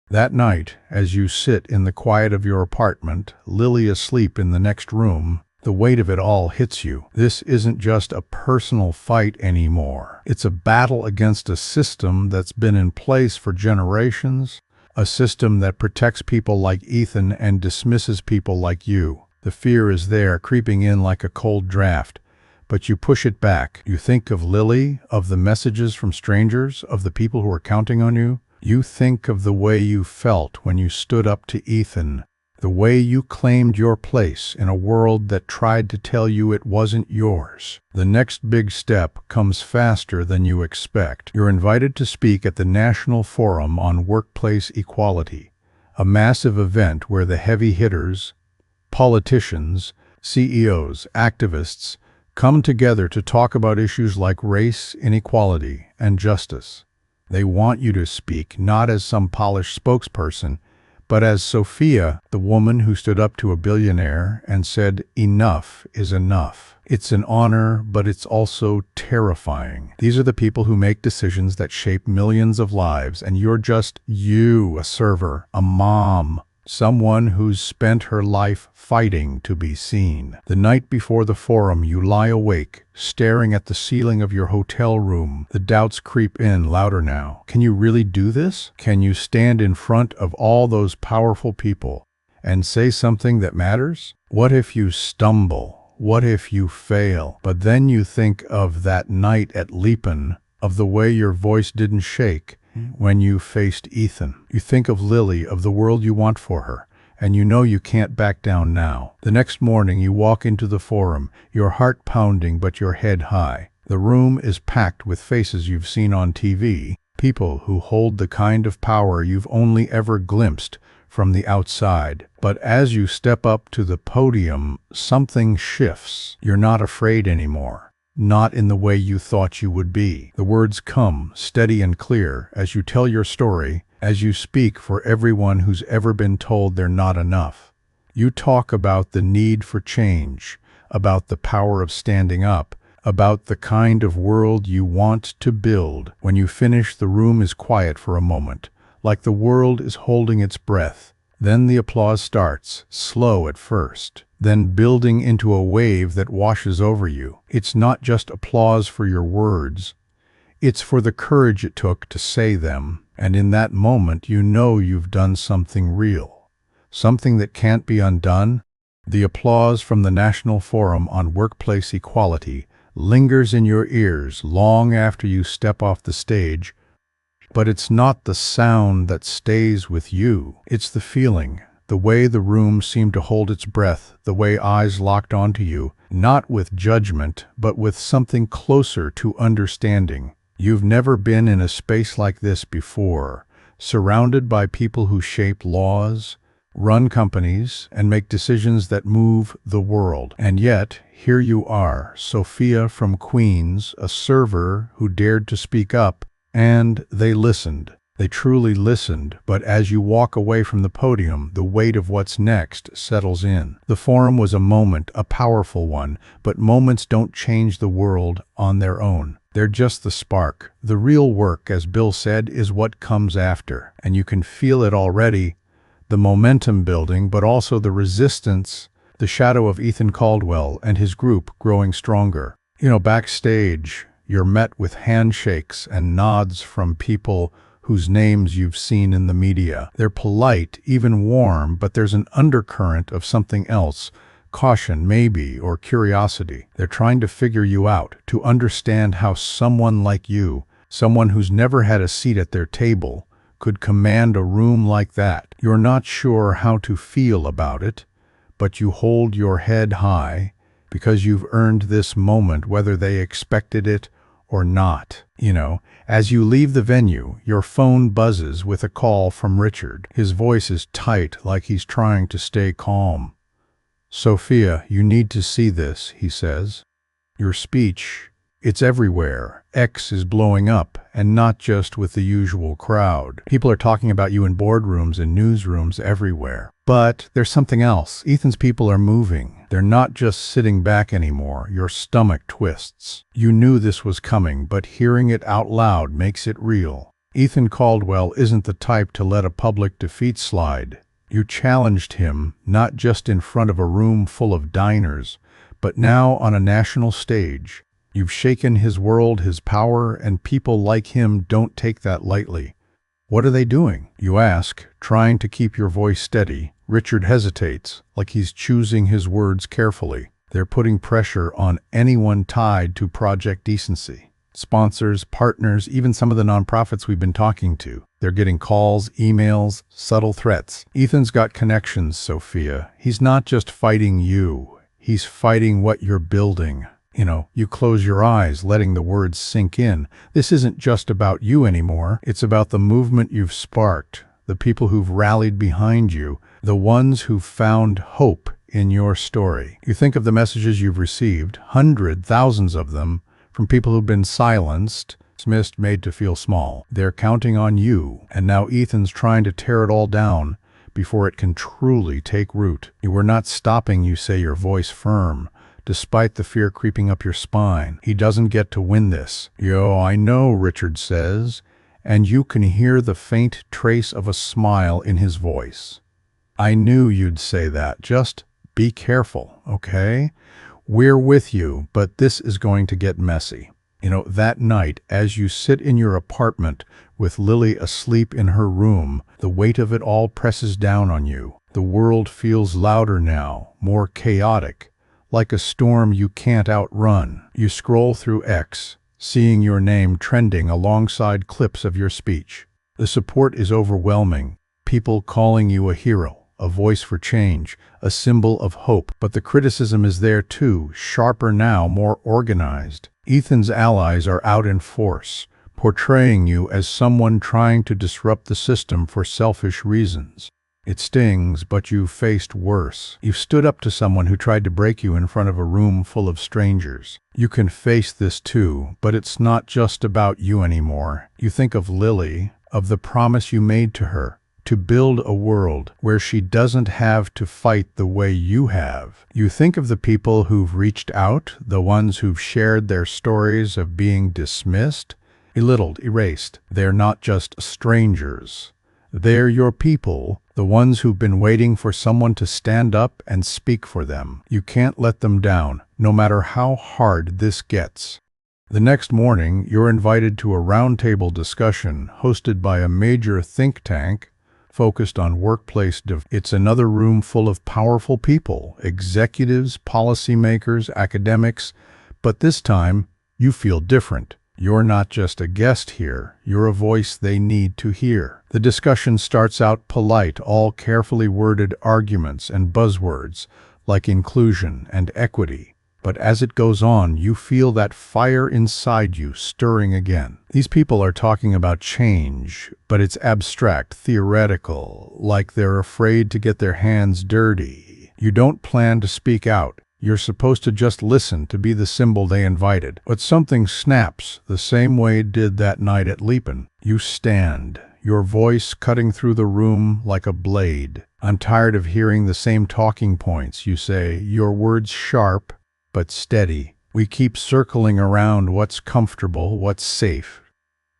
That night, as you sit in the quiet of your apartment, Lily asleep in the next room, the weight of it all hits you. This isn't just a personal fight anymore. It's a battle against a system that's been in place for generations, a system that protects people like Ethan and dismisses people like you. The fear is there, creeping in like a cold draft, but you push it back. You think of Lily, of the messages from strangers, of the people who are counting on you. You think of the way you felt when you stood up to Ethan, the way you claimed your place in a world that tried to tell you it wasn't yours. The next big step comes faster than you expect. You're invited to speak at the National Forum on Workplace Equality, a massive event where the heavy hitters, politicians, CEOs, activists, come together to talk about issues like race, inequality, and justice. They want you to speak not as some polished spokesperson, but as Sophia, the woman who stood up to a billionaire and said, "Enough is enough." It's an honor, but it's also terrifying. These are the people who make decisions that shape millions of lives, and you're just you, a server, a mom, someone who's spent her life fighting to be seen. The night before the forum, you lie awake, staring at the ceiling of your hotel room. The doubts creep in louder now. Can you really do this? Can you stand in front of all those powerful people and say something that matters? What if you stumble? What if you fail? But then you think of that night at Lipan, of the way your voice didn't shake when you faced Ethan. You think of Lily, of the world you want for her, and you know you can't back down now. The next morning you walk into the forum, your heart pounding but your head high. The room is packed with faces you've seen on TV, people who hold the kind of power you've only ever glimpsed from the outside. But as you step up to the podium, something shifts. You're not afraid anymore. Not in the way you thought you would be. The words come, steady and clear, as you tell your story, as you speak for everyone who's ever been told they're not enough. You talk about the need for change, about the power of standing up, about the kind of world you want to build. When you finish, the room is quiet for a moment, like the world is holding its breath. Then the applause starts, slow at first, then building into a wave that washes over you. It's not just applause for your words. It's for the courage it took to say them, and in that moment you know you've done something real, something that can't be undone. The applause from the National Forum on Workplace Equality lingers in your ears long after you step off the stage. But it's not the sound that stays with you. It's the feeling, The way the room seemed to hold its breath, the way eyes locked onto you, not with judgment, but with something closer to understanding. You've never been in a space like this before, surrounded by people who shape laws, run companies, and make decisions that move the world. And yet, here you are, Sophia from Queens, a server who dared to speak up, and they listened. They truly listened, but as you walk away from the podium, the weight of what's next settles in. The forum was a moment, a powerful one, but moments don't change the world on their own. They're just the spark. The real work, as Bill said, is what comes after. And you can feel it already, the momentum building, but also the resistance, the shadow of Ethan Caldwell and his group growing stronger. Backstage, you're met with handshakes and nods from people whose names you've seen in the media. They're polite, even warm, but there's an undercurrent of something else, caution maybe, or curiosity. They're trying to figure you out, to understand how someone like you, someone who's never had a seat at their table, could command a room like that. You're not sure how to feel about it, but you hold your head high because you've earned this moment whether they expected it or not. As you leave the venue, your phone buzzes with a call from Richard. His voice is tight, like he's trying to stay calm. "Sophia, you need to see this," he says. "Your speech, it's everywhere. X is blowing up, and not just with the usual crowd. People are talking about you in boardrooms and newsrooms everywhere. But there's something else. Ethan's people are moving. They're not just sitting back anymore. Your stomach twists. You knew this was coming, but hearing it out loud makes it real. Ethan Caldwell isn't the type to let a public defeat slide. You challenged him, not just in front of a room full of diners, but now on a national stage. You've shaken his world, his power, and people like him don't take that lightly. What are they doing? You ask, trying to keep your voice steady. Richard hesitates, like he's choosing his words carefully. They're putting pressure on anyone tied to Project Decency. Sponsors, partners, even some of the nonprofits we've been talking to. They're getting calls, emails, subtle threats. Ethan's got connections, Sophia. He's not just fighting you. He's fighting what you're building. You close your eyes, letting the words sink in. This isn't just about you anymore. It's about the movement you've sparked, the people who've rallied behind you, the ones who've found hope in your story. You think of the messages you've received, hundreds, thousands of them, from people who've been silenced, dismissed, made to feel small. They're counting on you, and now Ethan's trying to tear it all down before it can truly take root. You were not stopping, you say, your voice firm, despite the fear creeping up your spine. He doesn't get to win this. I know, Richard says, and you can hear the faint trace of a smile in his voice. I knew you'd say that. Just be careful, okay? We're with you, but this is going to get messy. That night, as you sit in your apartment with Lily asleep in her room, the weight of it all presses down on you. The world feels louder now, more chaotic, like a storm you can't outrun. You scroll through X, seeing your name trending alongside clips of your speech. The support is overwhelming, people calling you a hero, a voice for change, a symbol of hope. But the criticism is there too, sharper now, more organized. Ethan's allies are out in force, portraying you as someone trying to disrupt the system for selfish reasons. It stings, but you've faced worse. You've stood up to someone who tried to break you in front of a room full of strangers. You can face this too, but it's not just about you anymore. You think of Lily, of the promise you made to her, to build a world where she doesn't have to fight the way you have. You think of the people who've reached out, the ones who've shared their stories of being dismissed, belittled, erased. They're not just strangers. They're your people, the ones who've been waiting for someone to stand up and speak for them. You can't let them down, no matter how hard this gets. The next morning, you're invited to a roundtable discussion hosted by a major think tank focused on workplace development. It's another room full of powerful people, executives, policymakers, academics, but this time you feel different. You're not just a guest here, you're a voice they need to hear. The discussion starts out polite, all carefully worded arguments and buzzwords like inclusion and equity. But as it goes on, you feel that fire inside you stirring again. These people are talking about change, but it's abstract, theoretical, like they're afraid to get their hands dirty. You don't plan to speak out. You're supposed to just listen, to be the symbol they invited. But something snaps, the same way it did that night at Leapin. You stand, your voice cutting through the room like a blade. I'm tired of hearing the same talking points, you say, your words sharp but steady. We keep circling around what's comfortable, what's safe.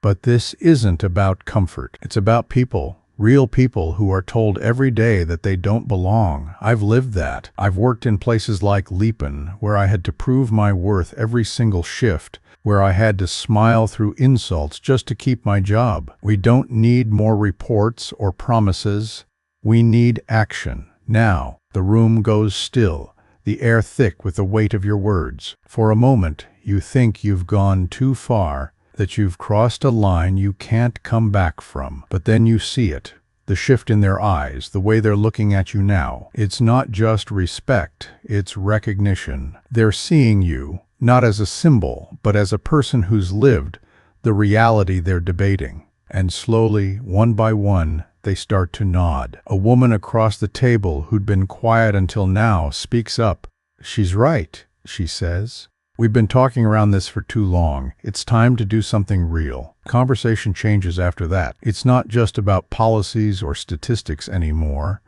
But this isn't about comfort. It's about people. Real people who are told every day that they don't belong. I've lived that. I've worked in places like Leapin, where I had to prove my worth every single shift, where I had to smile through insults just to keep my job. We don't need more reports or promises. We need action. Now, the room goes still, the air thick with the weight of your words. For a moment, you think you've gone too far, that you've crossed a line you can't come back from. But then you see it, the shift in their eyes, the way they're looking at you now. It's not just respect, it's recognition. They're seeing you, not as a symbol, but as a person who's lived the reality they're debating. And slowly, one by one, they start to nod. A woman across the table who'd been quiet until now speaks up. "She's right," she says. "We've been talking around this for too long. It's time to do something real." Conversation changes after that. It's not just about policies or statistics anymore.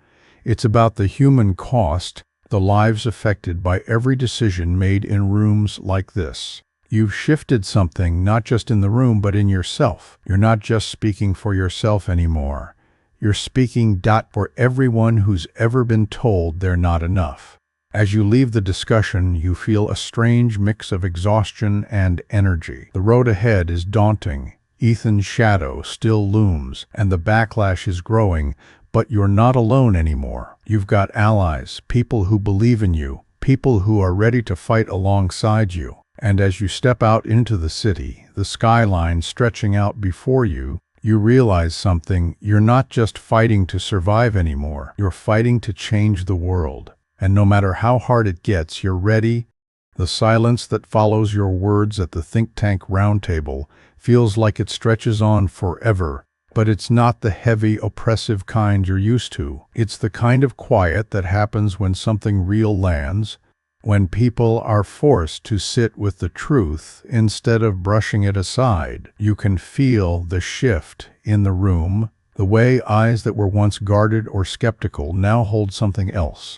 It's about the human cost, the lives affected by every decision made in rooms like this. You've shifted something not just in the room but in yourself. You're not just speaking for yourself anymore. You're speaking for everyone who's ever been told they're not enough. As you leave the discussion, you feel a strange mix of exhaustion and energy. The road ahead is daunting. Ethan's shadow still looms, and the backlash is growing, but you're not alone anymore. You've got allies, people who believe in you, people who are ready to fight alongside you. And as you step out into the city, the skyline stretching out before you, you realize something. You're not just fighting to survive anymore. You're fighting to change the world. And no matter how hard it gets, you're ready. The silence that follows your words at the think tank roundtable feels like it stretches on forever, but it's not the heavy, oppressive kind you're used to. It's the kind of quiet that happens when something real lands, when people are forced to sit with the truth instead of brushing it aside. You can feel the shift in the room, the way eyes that were once guarded or skeptical now hold something else.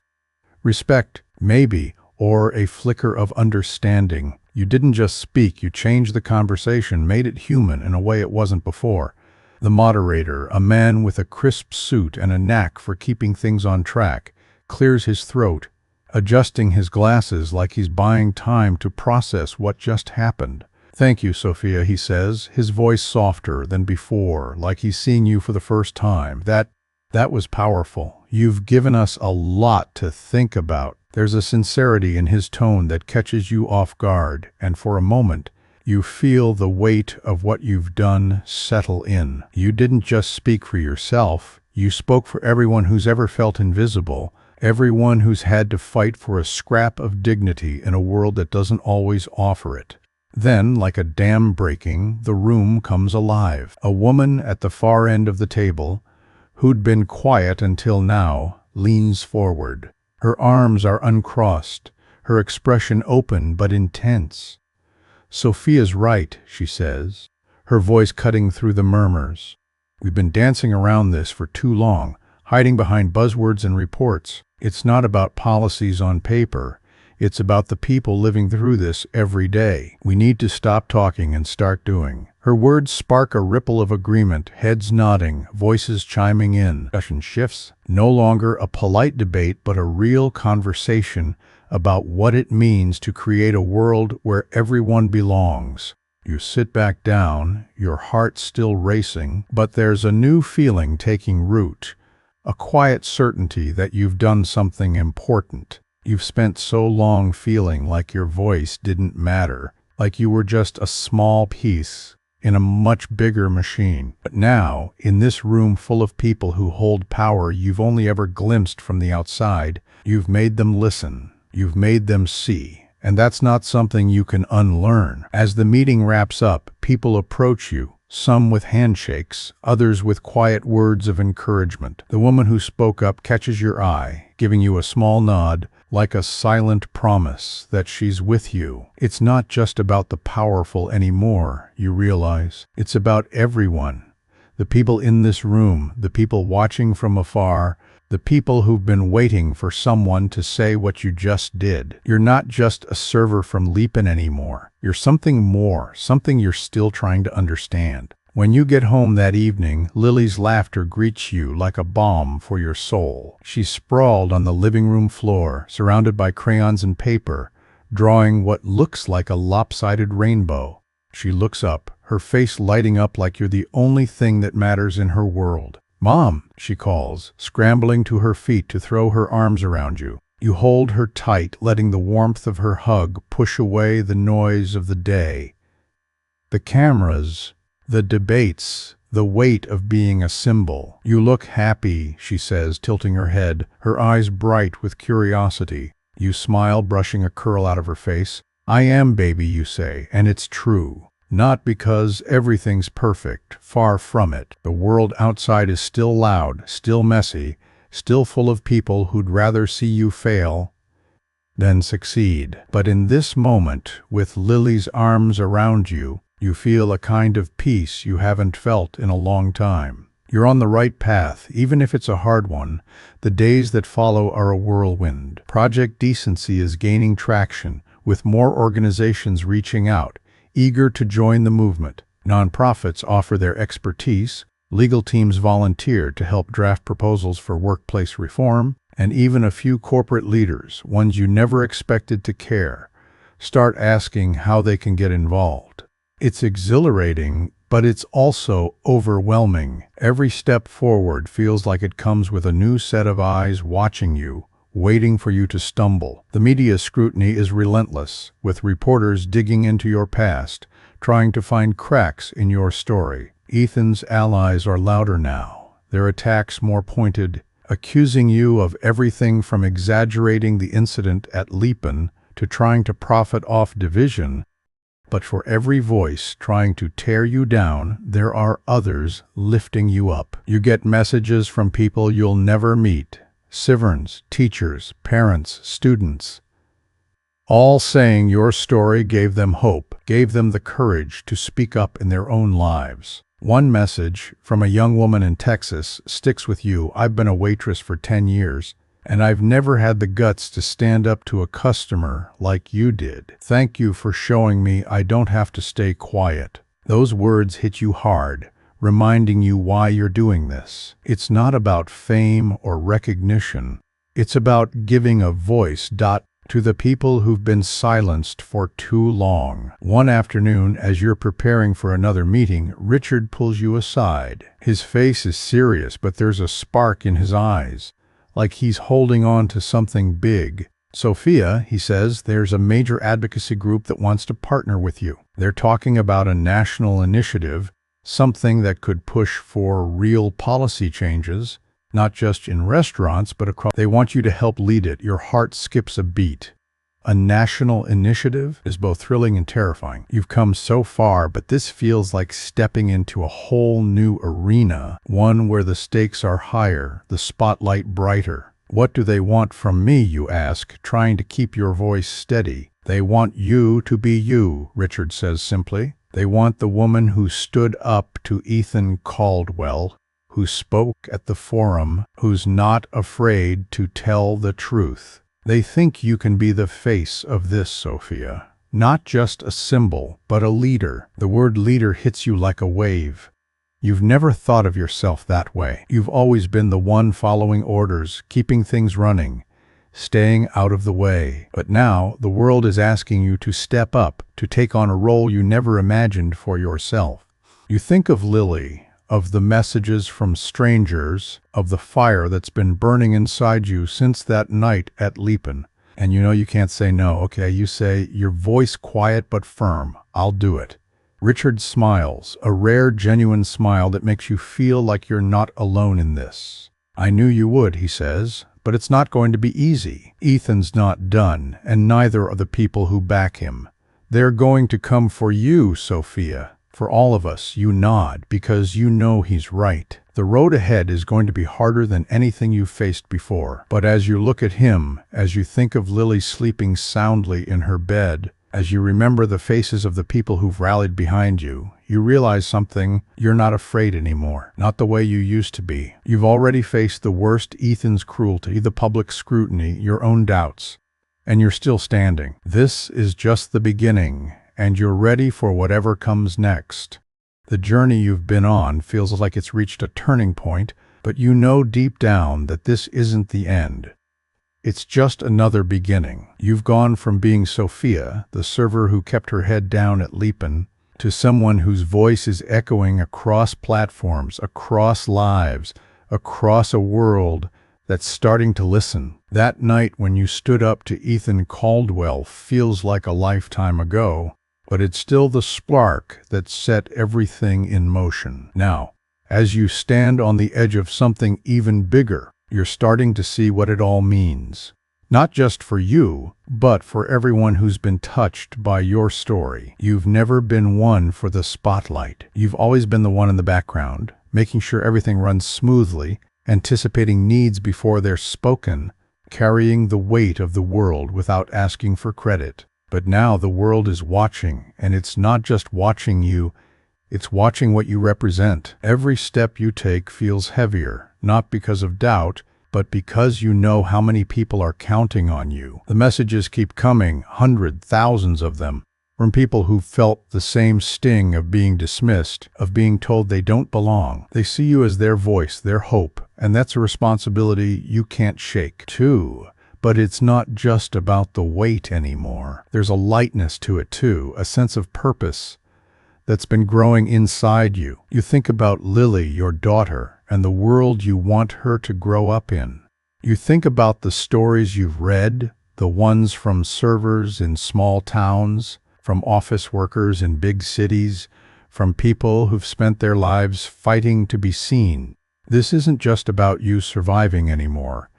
Respect, maybe, or a flicker of understanding. You didn't just speak, you changed the conversation, made it human in a way it wasn't before. The moderator, a man with a crisp suit and a knack for keeping things on track, clears his throat, adjusting his glasses like he's buying time to process what just happened. "Thank you, Sophia," he says, his voice softer than before, like he's seeing you for the first time. That was powerful. You've given us a lot to think about. There's a sincerity in his tone that catches you off guard, and for a moment, you feel the weight of what you've done settle in. You didn't just speak for yourself, you spoke for everyone who's ever felt invisible, everyone who's had to fight for a scrap of dignity in a world that doesn't always offer it. Then, like a dam breaking, the room comes alive. A woman at the far end of the table, who'd been quiet until now, leans forward. Her arms are uncrossed, her expression open but intense. "Sophia's right," she says, her voice cutting through the murmurs. "We've been dancing around this for too long, hiding behind buzzwords and reports. It's not about policies on paper. It's about the people living through this every day. We need to stop talking and start doing." Her words spark a ripple of agreement, heads nodding, voices chiming in. Discussion shifts. No longer a polite debate, but a real conversation about what it means to create a world where everyone belongs. You sit back down, your heart still racing, but there's a new feeling taking root, a quiet certainty that you've done something important. You've spent so long feeling like your voice didn't matter. like you were just a small piece in a much bigger machine. But now, in this room full of people who hold power you've only ever glimpsed from the outside, you've made them listen, you've made them see. And that's not something you can unlearn. As the meeting wraps up, people approach you, some with handshakes, others with quiet words of encouragement. The woman who spoke up catches your eye, giving you a small nod, like a silent promise that she's with you. It's not just about the powerful anymore, you realize. It's about everyone. The people in this room, the people watching from afar, the people who've been waiting for someone to say what you just did. You're not just a server from Leapin anymore. You're something more, something you're still trying to understand. When you get home that evening, Lily's laughter greets you like a balm for your soul. She's sprawled on the living room floor, surrounded by crayons and paper, drawing what looks like a lopsided rainbow. She looks up, her face lighting up like you're the only thing that matters in her world. "Mom," she calls, scrambling to her feet to throw her arms around you. You hold her tight, letting the warmth of her hug push away the noise of the day. The cameras, the debates, the weight of being a symbol. "You look happy," she says, tilting her head, her eyes bright with curiosity. You smile, brushing a curl out of her face. "I am, baby," you say, and it's true. Not because everything's perfect, far from it. The world outside is still loud, still messy, still full of people who'd rather see you fail than succeed. But in this moment, with Lily's arms around you, you feel a kind of peace you haven't felt in a long time. You're on the right path, even if it's a hard one. The days that follow are a whirlwind. Project Decency is gaining traction, with more organizations reaching out, eager to join the movement. Nonprofits offer their expertise, legal teams volunteer to help draft proposals for workplace reform, and even a few corporate leaders, ones you never expected to care, start asking how they can get involved. It's exhilarating, but it's also overwhelming. Every step forward feels like it comes with a new set of eyes watching you, waiting for you to stumble. The media's scrutiny is relentless, with reporters digging into your past, trying to find cracks in your story. Ethan's allies are louder now, their attacks more pointed, accusing you of everything from exaggerating the incident at Leapin to trying to profit off division. But for every voice trying to tear you down, there are others lifting you up. You get messages from people you'll never meet. Siverns, teachers, parents, students, all saying your story gave them hope, gave them the courage to speak up in their own lives. One message from a young woman in Texas sticks with you. "I've been a waitress for 10 years, and I've never had the guts to stand up to a customer like you did. Thank you for showing me I don't have to stay quiet." Those words hit you hard, reminding you why you're doing this. It's not about fame or recognition. It's about giving a voice to the people who've been silenced for too long. One afternoon, as you're preparing for another meeting, Richard pulls you aside. His face is serious, but there's a spark in his eyes, like he's holding on to something big. "Sophia," he says, "there's a major advocacy group that wants to partner with you. They're talking about a national initiative, something that could push for real policy changes, not just in restaurants, but across. They want you to help lead it." Your heart skips a beat. A national initiative is both thrilling and terrifying. You've come so far, but this feels like stepping into a whole new arena, one where the stakes are higher, the spotlight brighter. "What do they want from me?" you ask, trying to keep your voice steady. "They want you to be you," Richard says simply. "They want the woman who stood up to Ethan Caldwell, who spoke at the forum, who's not afraid to tell the truth. They think you can be the face of this, Sophia. Not just a symbol, but a leader." The word leader hits you like a wave. You've never thought of yourself that way. You've always been the one following orders, keeping things running, staying out of the way. But now, the world is asking you to step up, to take on a role you never imagined for yourself. You think of Lily, of the messages from strangers, of the fire that's been burning inside you since that night at Leapin. And you know you can't say no, okay? You say, your voice quiet but firm, I'll do it. Richard smiles, a rare, genuine smile that makes you feel like you're not alone in this. I knew you would, he says, but it's not going to be easy. Ethan's not done, and neither are the people who back him. They're going to come for you, Sophia. For all of us, you nod, because you know he's right. The road ahead is going to be harder than anything you've faced before. But as you look at him, as you think of Lily sleeping soundly in her bed, as you remember the faces of the people who've rallied behind you, you realize something: you're not afraid anymore. Not the way you used to be. You've already faced the worst: Ethan's cruelty, the public scrutiny, your own doubts. And you're still standing. This is just the beginning, and you're ready for whatever comes next. The journey you've been on feels like it's reached a turning point, but you know deep down that this isn't the end. It's just another beginning. You've gone from being Sophia, the server who kept her head down at Leapin, to someone whose voice is echoing across platforms, across lives, across a world that's starting to listen. That night when you stood up to Ethan Caldwell feels like a lifetime ago, but it's still the spark that set everything in motion. Now, as you stand on the edge of something even bigger, you're starting to see what it all means. Not just for you, but for everyone who's been touched by your story. You've never been one for the spotlight. You've always been the one in the background, making sure everything runs smoothly, anticipating needs before they're spoken, carrying the weight of the world without asking for credit. But now the world is watching, and it's not just watching you, it's watching what you represent. Every step you take feels heavier, not because of doubt, but because you know how many people are counting on you. The messages keep coming, hundreds, thousands of them, from people who felt the same sting of being dismissed, of being told they don't belong. They see you as their voice, their hope, and that's a responsibility you can't shake, too. But it's not just about the weight anymore. There's a lightness to it, too, a sense of purpose that's been growing inside you. You think about Lily, your daughter, and the world you want her to grow up in. You think about the stories you've read, the ones from servers in small towns, from office workers in big cities, from people who've spent their lives fighting to be seen. This isn't just about you surviving anymore.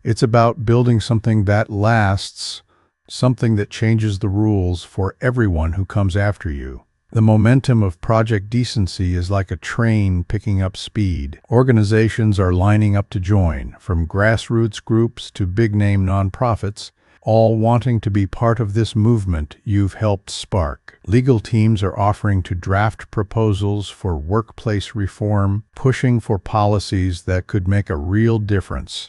It's about building something that lasts, something that changes the rules for everyone who comes after you. The momentum of Project Decency is like a train picking up speed. Organizations are lining up to join, from grassroots groups to big-name nonprofits, all wanting to be part of this movement you've helped spark. Legal teams are offering to draft proposals for workplace reform, pushing for policies that could make a real difference.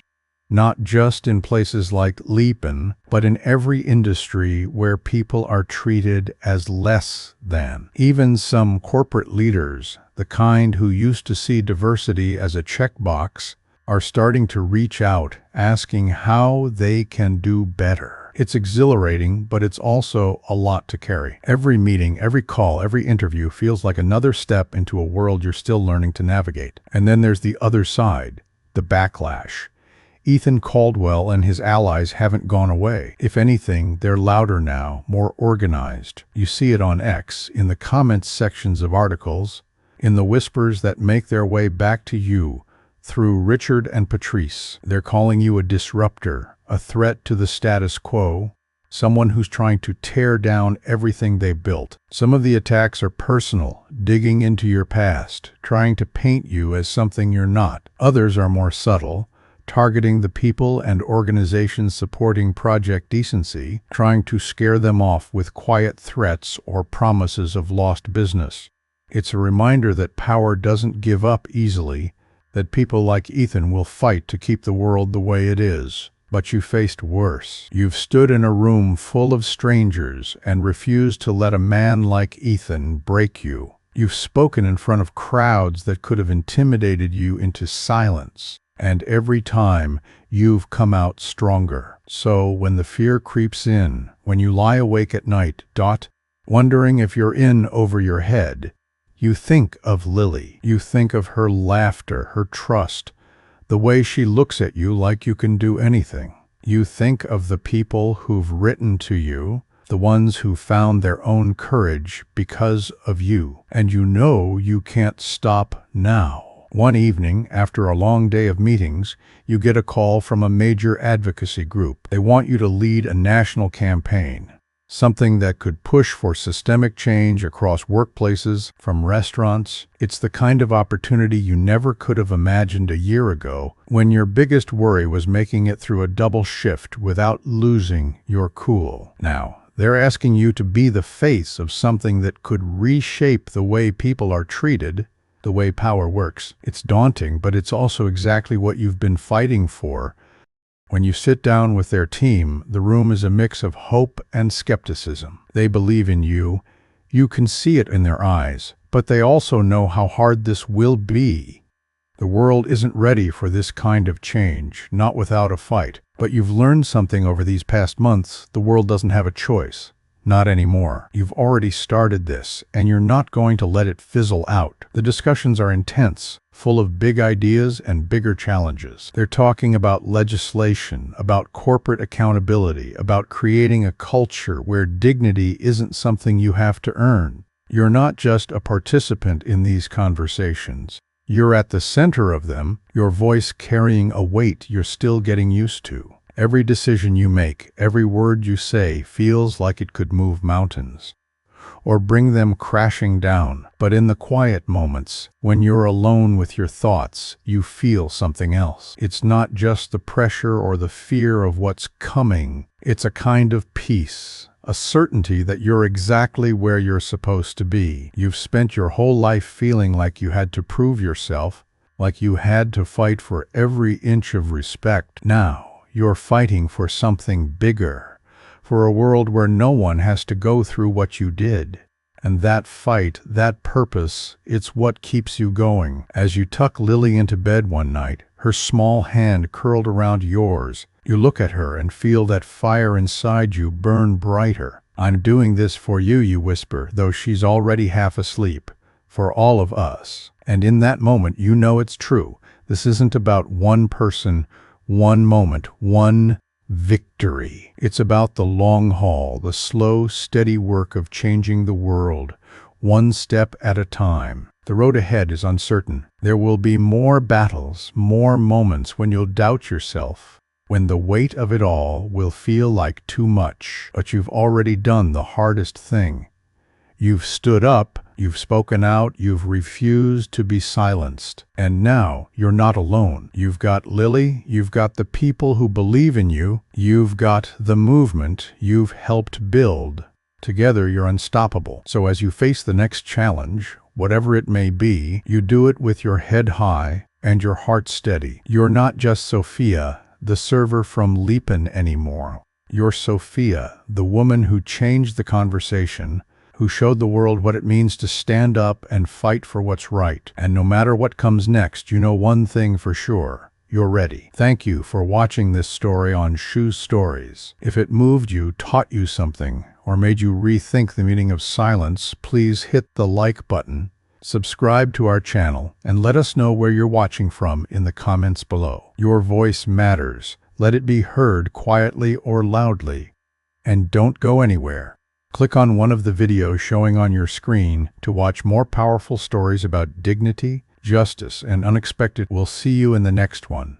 Not just in places like Leapin, but in every industry where people are treated as less than. Even some corporate leaders, the kind who used to see diversity as a checkbox, are starting to reach out, asking how they can do better. It's exhilarating, but it's also a lot to carry. Every meeting, every call, every interview feels like another step into a world you're still learning to navigate. And then there's the other side, the backlash. Ethan Caldwell and his allies haven't gone away. If anything, they're louder now, more organized. You see it on X, in the comments sections of articles, in the whispers that make their way back to you through Richard and Patrice. They're calling you a disruptor, a threat to the status quo, someone who's trying to tear down everything they built. Some of the attacks are personal, digging into your past, trying to paint you as something you're not. Others are more subtle, targeting the people and organizations supporting Project Decency, trying to scare them off with quiet threats or promises of lost business. It's a reminder that power doesn't give up easily, that people like Ethan will fight to keep the world the way it is. But you faced worse. You've stood in a room full of strangers and refused to let a man like Ethan break you. You've spoken in front of crowds that could have intimidated you into silence. And every time, you've come out stronger. So when the fear creeps in, when you lie awake at night, wondering if you're in over your head, you think of Lily. You think of her laughter, her trust, the way she looks at you like you can do anything. You think of the people who've written to you, the ones who found their own courage because of you, and you know you can't stop now. One evening, after a long day of meetings, you get a call from a major advocacy group. They want you to lead a national campaign, something that could push for systemic change across workplaces, from restaurants. It's the kind of opportunity you never could have imagined a year ago, when your biggest worry was making it through a double shift without losing your cool. Now, they're asking you to be the face of something that could reshape the way people are treated, the way power works. It's daunting, but it's also exactly what you've been fighting for. When you sit down with their team, the room is a mix of hope and skepticism. They believe in you. You can see it in their eyes, but they also know how hard this will be. The world isn't ready for this kind of change, not without a fight. But you've learned something over these past months. The world doesn't have a choice. Not anymore. You've already started this, and you're not going to let it fizzle out. The discussions are intense, full of big ideas and bigger challenges. They're talking about legislation, about corporate accountability, about creating a culture where dignity isn't something you have to earn. You're not just a participant in these conversations. You're at the center of them, your voice carrying a weight you're still getting used to. Every decision you make, every word you say feels like it could move mountains or bring them crashing down. But in the quiet moments, when you're alone with your thoughts, you feel something else. It's not just the pressure or the fear of what's coming. It's a kind of peace, a certainty that you're exactly where you're supposed to be. You've spent your whole life feeling like you had to prove yourself, like you had to fight for every inch of respect. Now, you're fighting for something bigger, for a world where no one has to go through what you did. And that fight, that purpose, it's what keeps you going. As you tuck Lily into bed one night, her small hand curled around yours, you look at her and feel that fire inside you burn brighter. "I'm doing this for you," you whisper, though she's already half asleep. "For all of us." And in that moment, you know it's true. This isn't about one person, one moment, one victory. It's about the long haul, the slow, steady work of changing the world, one step at a time. The road ahead is uncertain. There will be more battles, more moments when you'll doubt yourself, when the weight of it all will feel like too much. But you've already done the hardest thing. You've stood up, you've spoken out, you've refused to be silenced. And now you're not alone. You've got Lily, you've got the people who believe in you, you've got the movement you've helped build. Together you're unstoppable. So as you face the next challenge, whatever it may be, you do it with your head high and your heart steady. You're not just Sophia, the server from Lipan anymore. You're Sophia, the woman who changed the conversation, who showed the world what it means to stand up and fight for what's right. And no matter what comes next, you know one thing for sure: you're ready. Thank you for watching this story on Shoe Stories. If it moved you, taught you something, or made you rethink the meaning of silence, please hit the like button, subscribe to our channel, and let us know where you're watching from in the comments below. Your voice matters. Let it be heard quietly or loudly. And don't go anywhere. Click on one of the videos showing on your screen to watch more powerful stories about dignity, justice, and unexpected. We'll see you in the next one.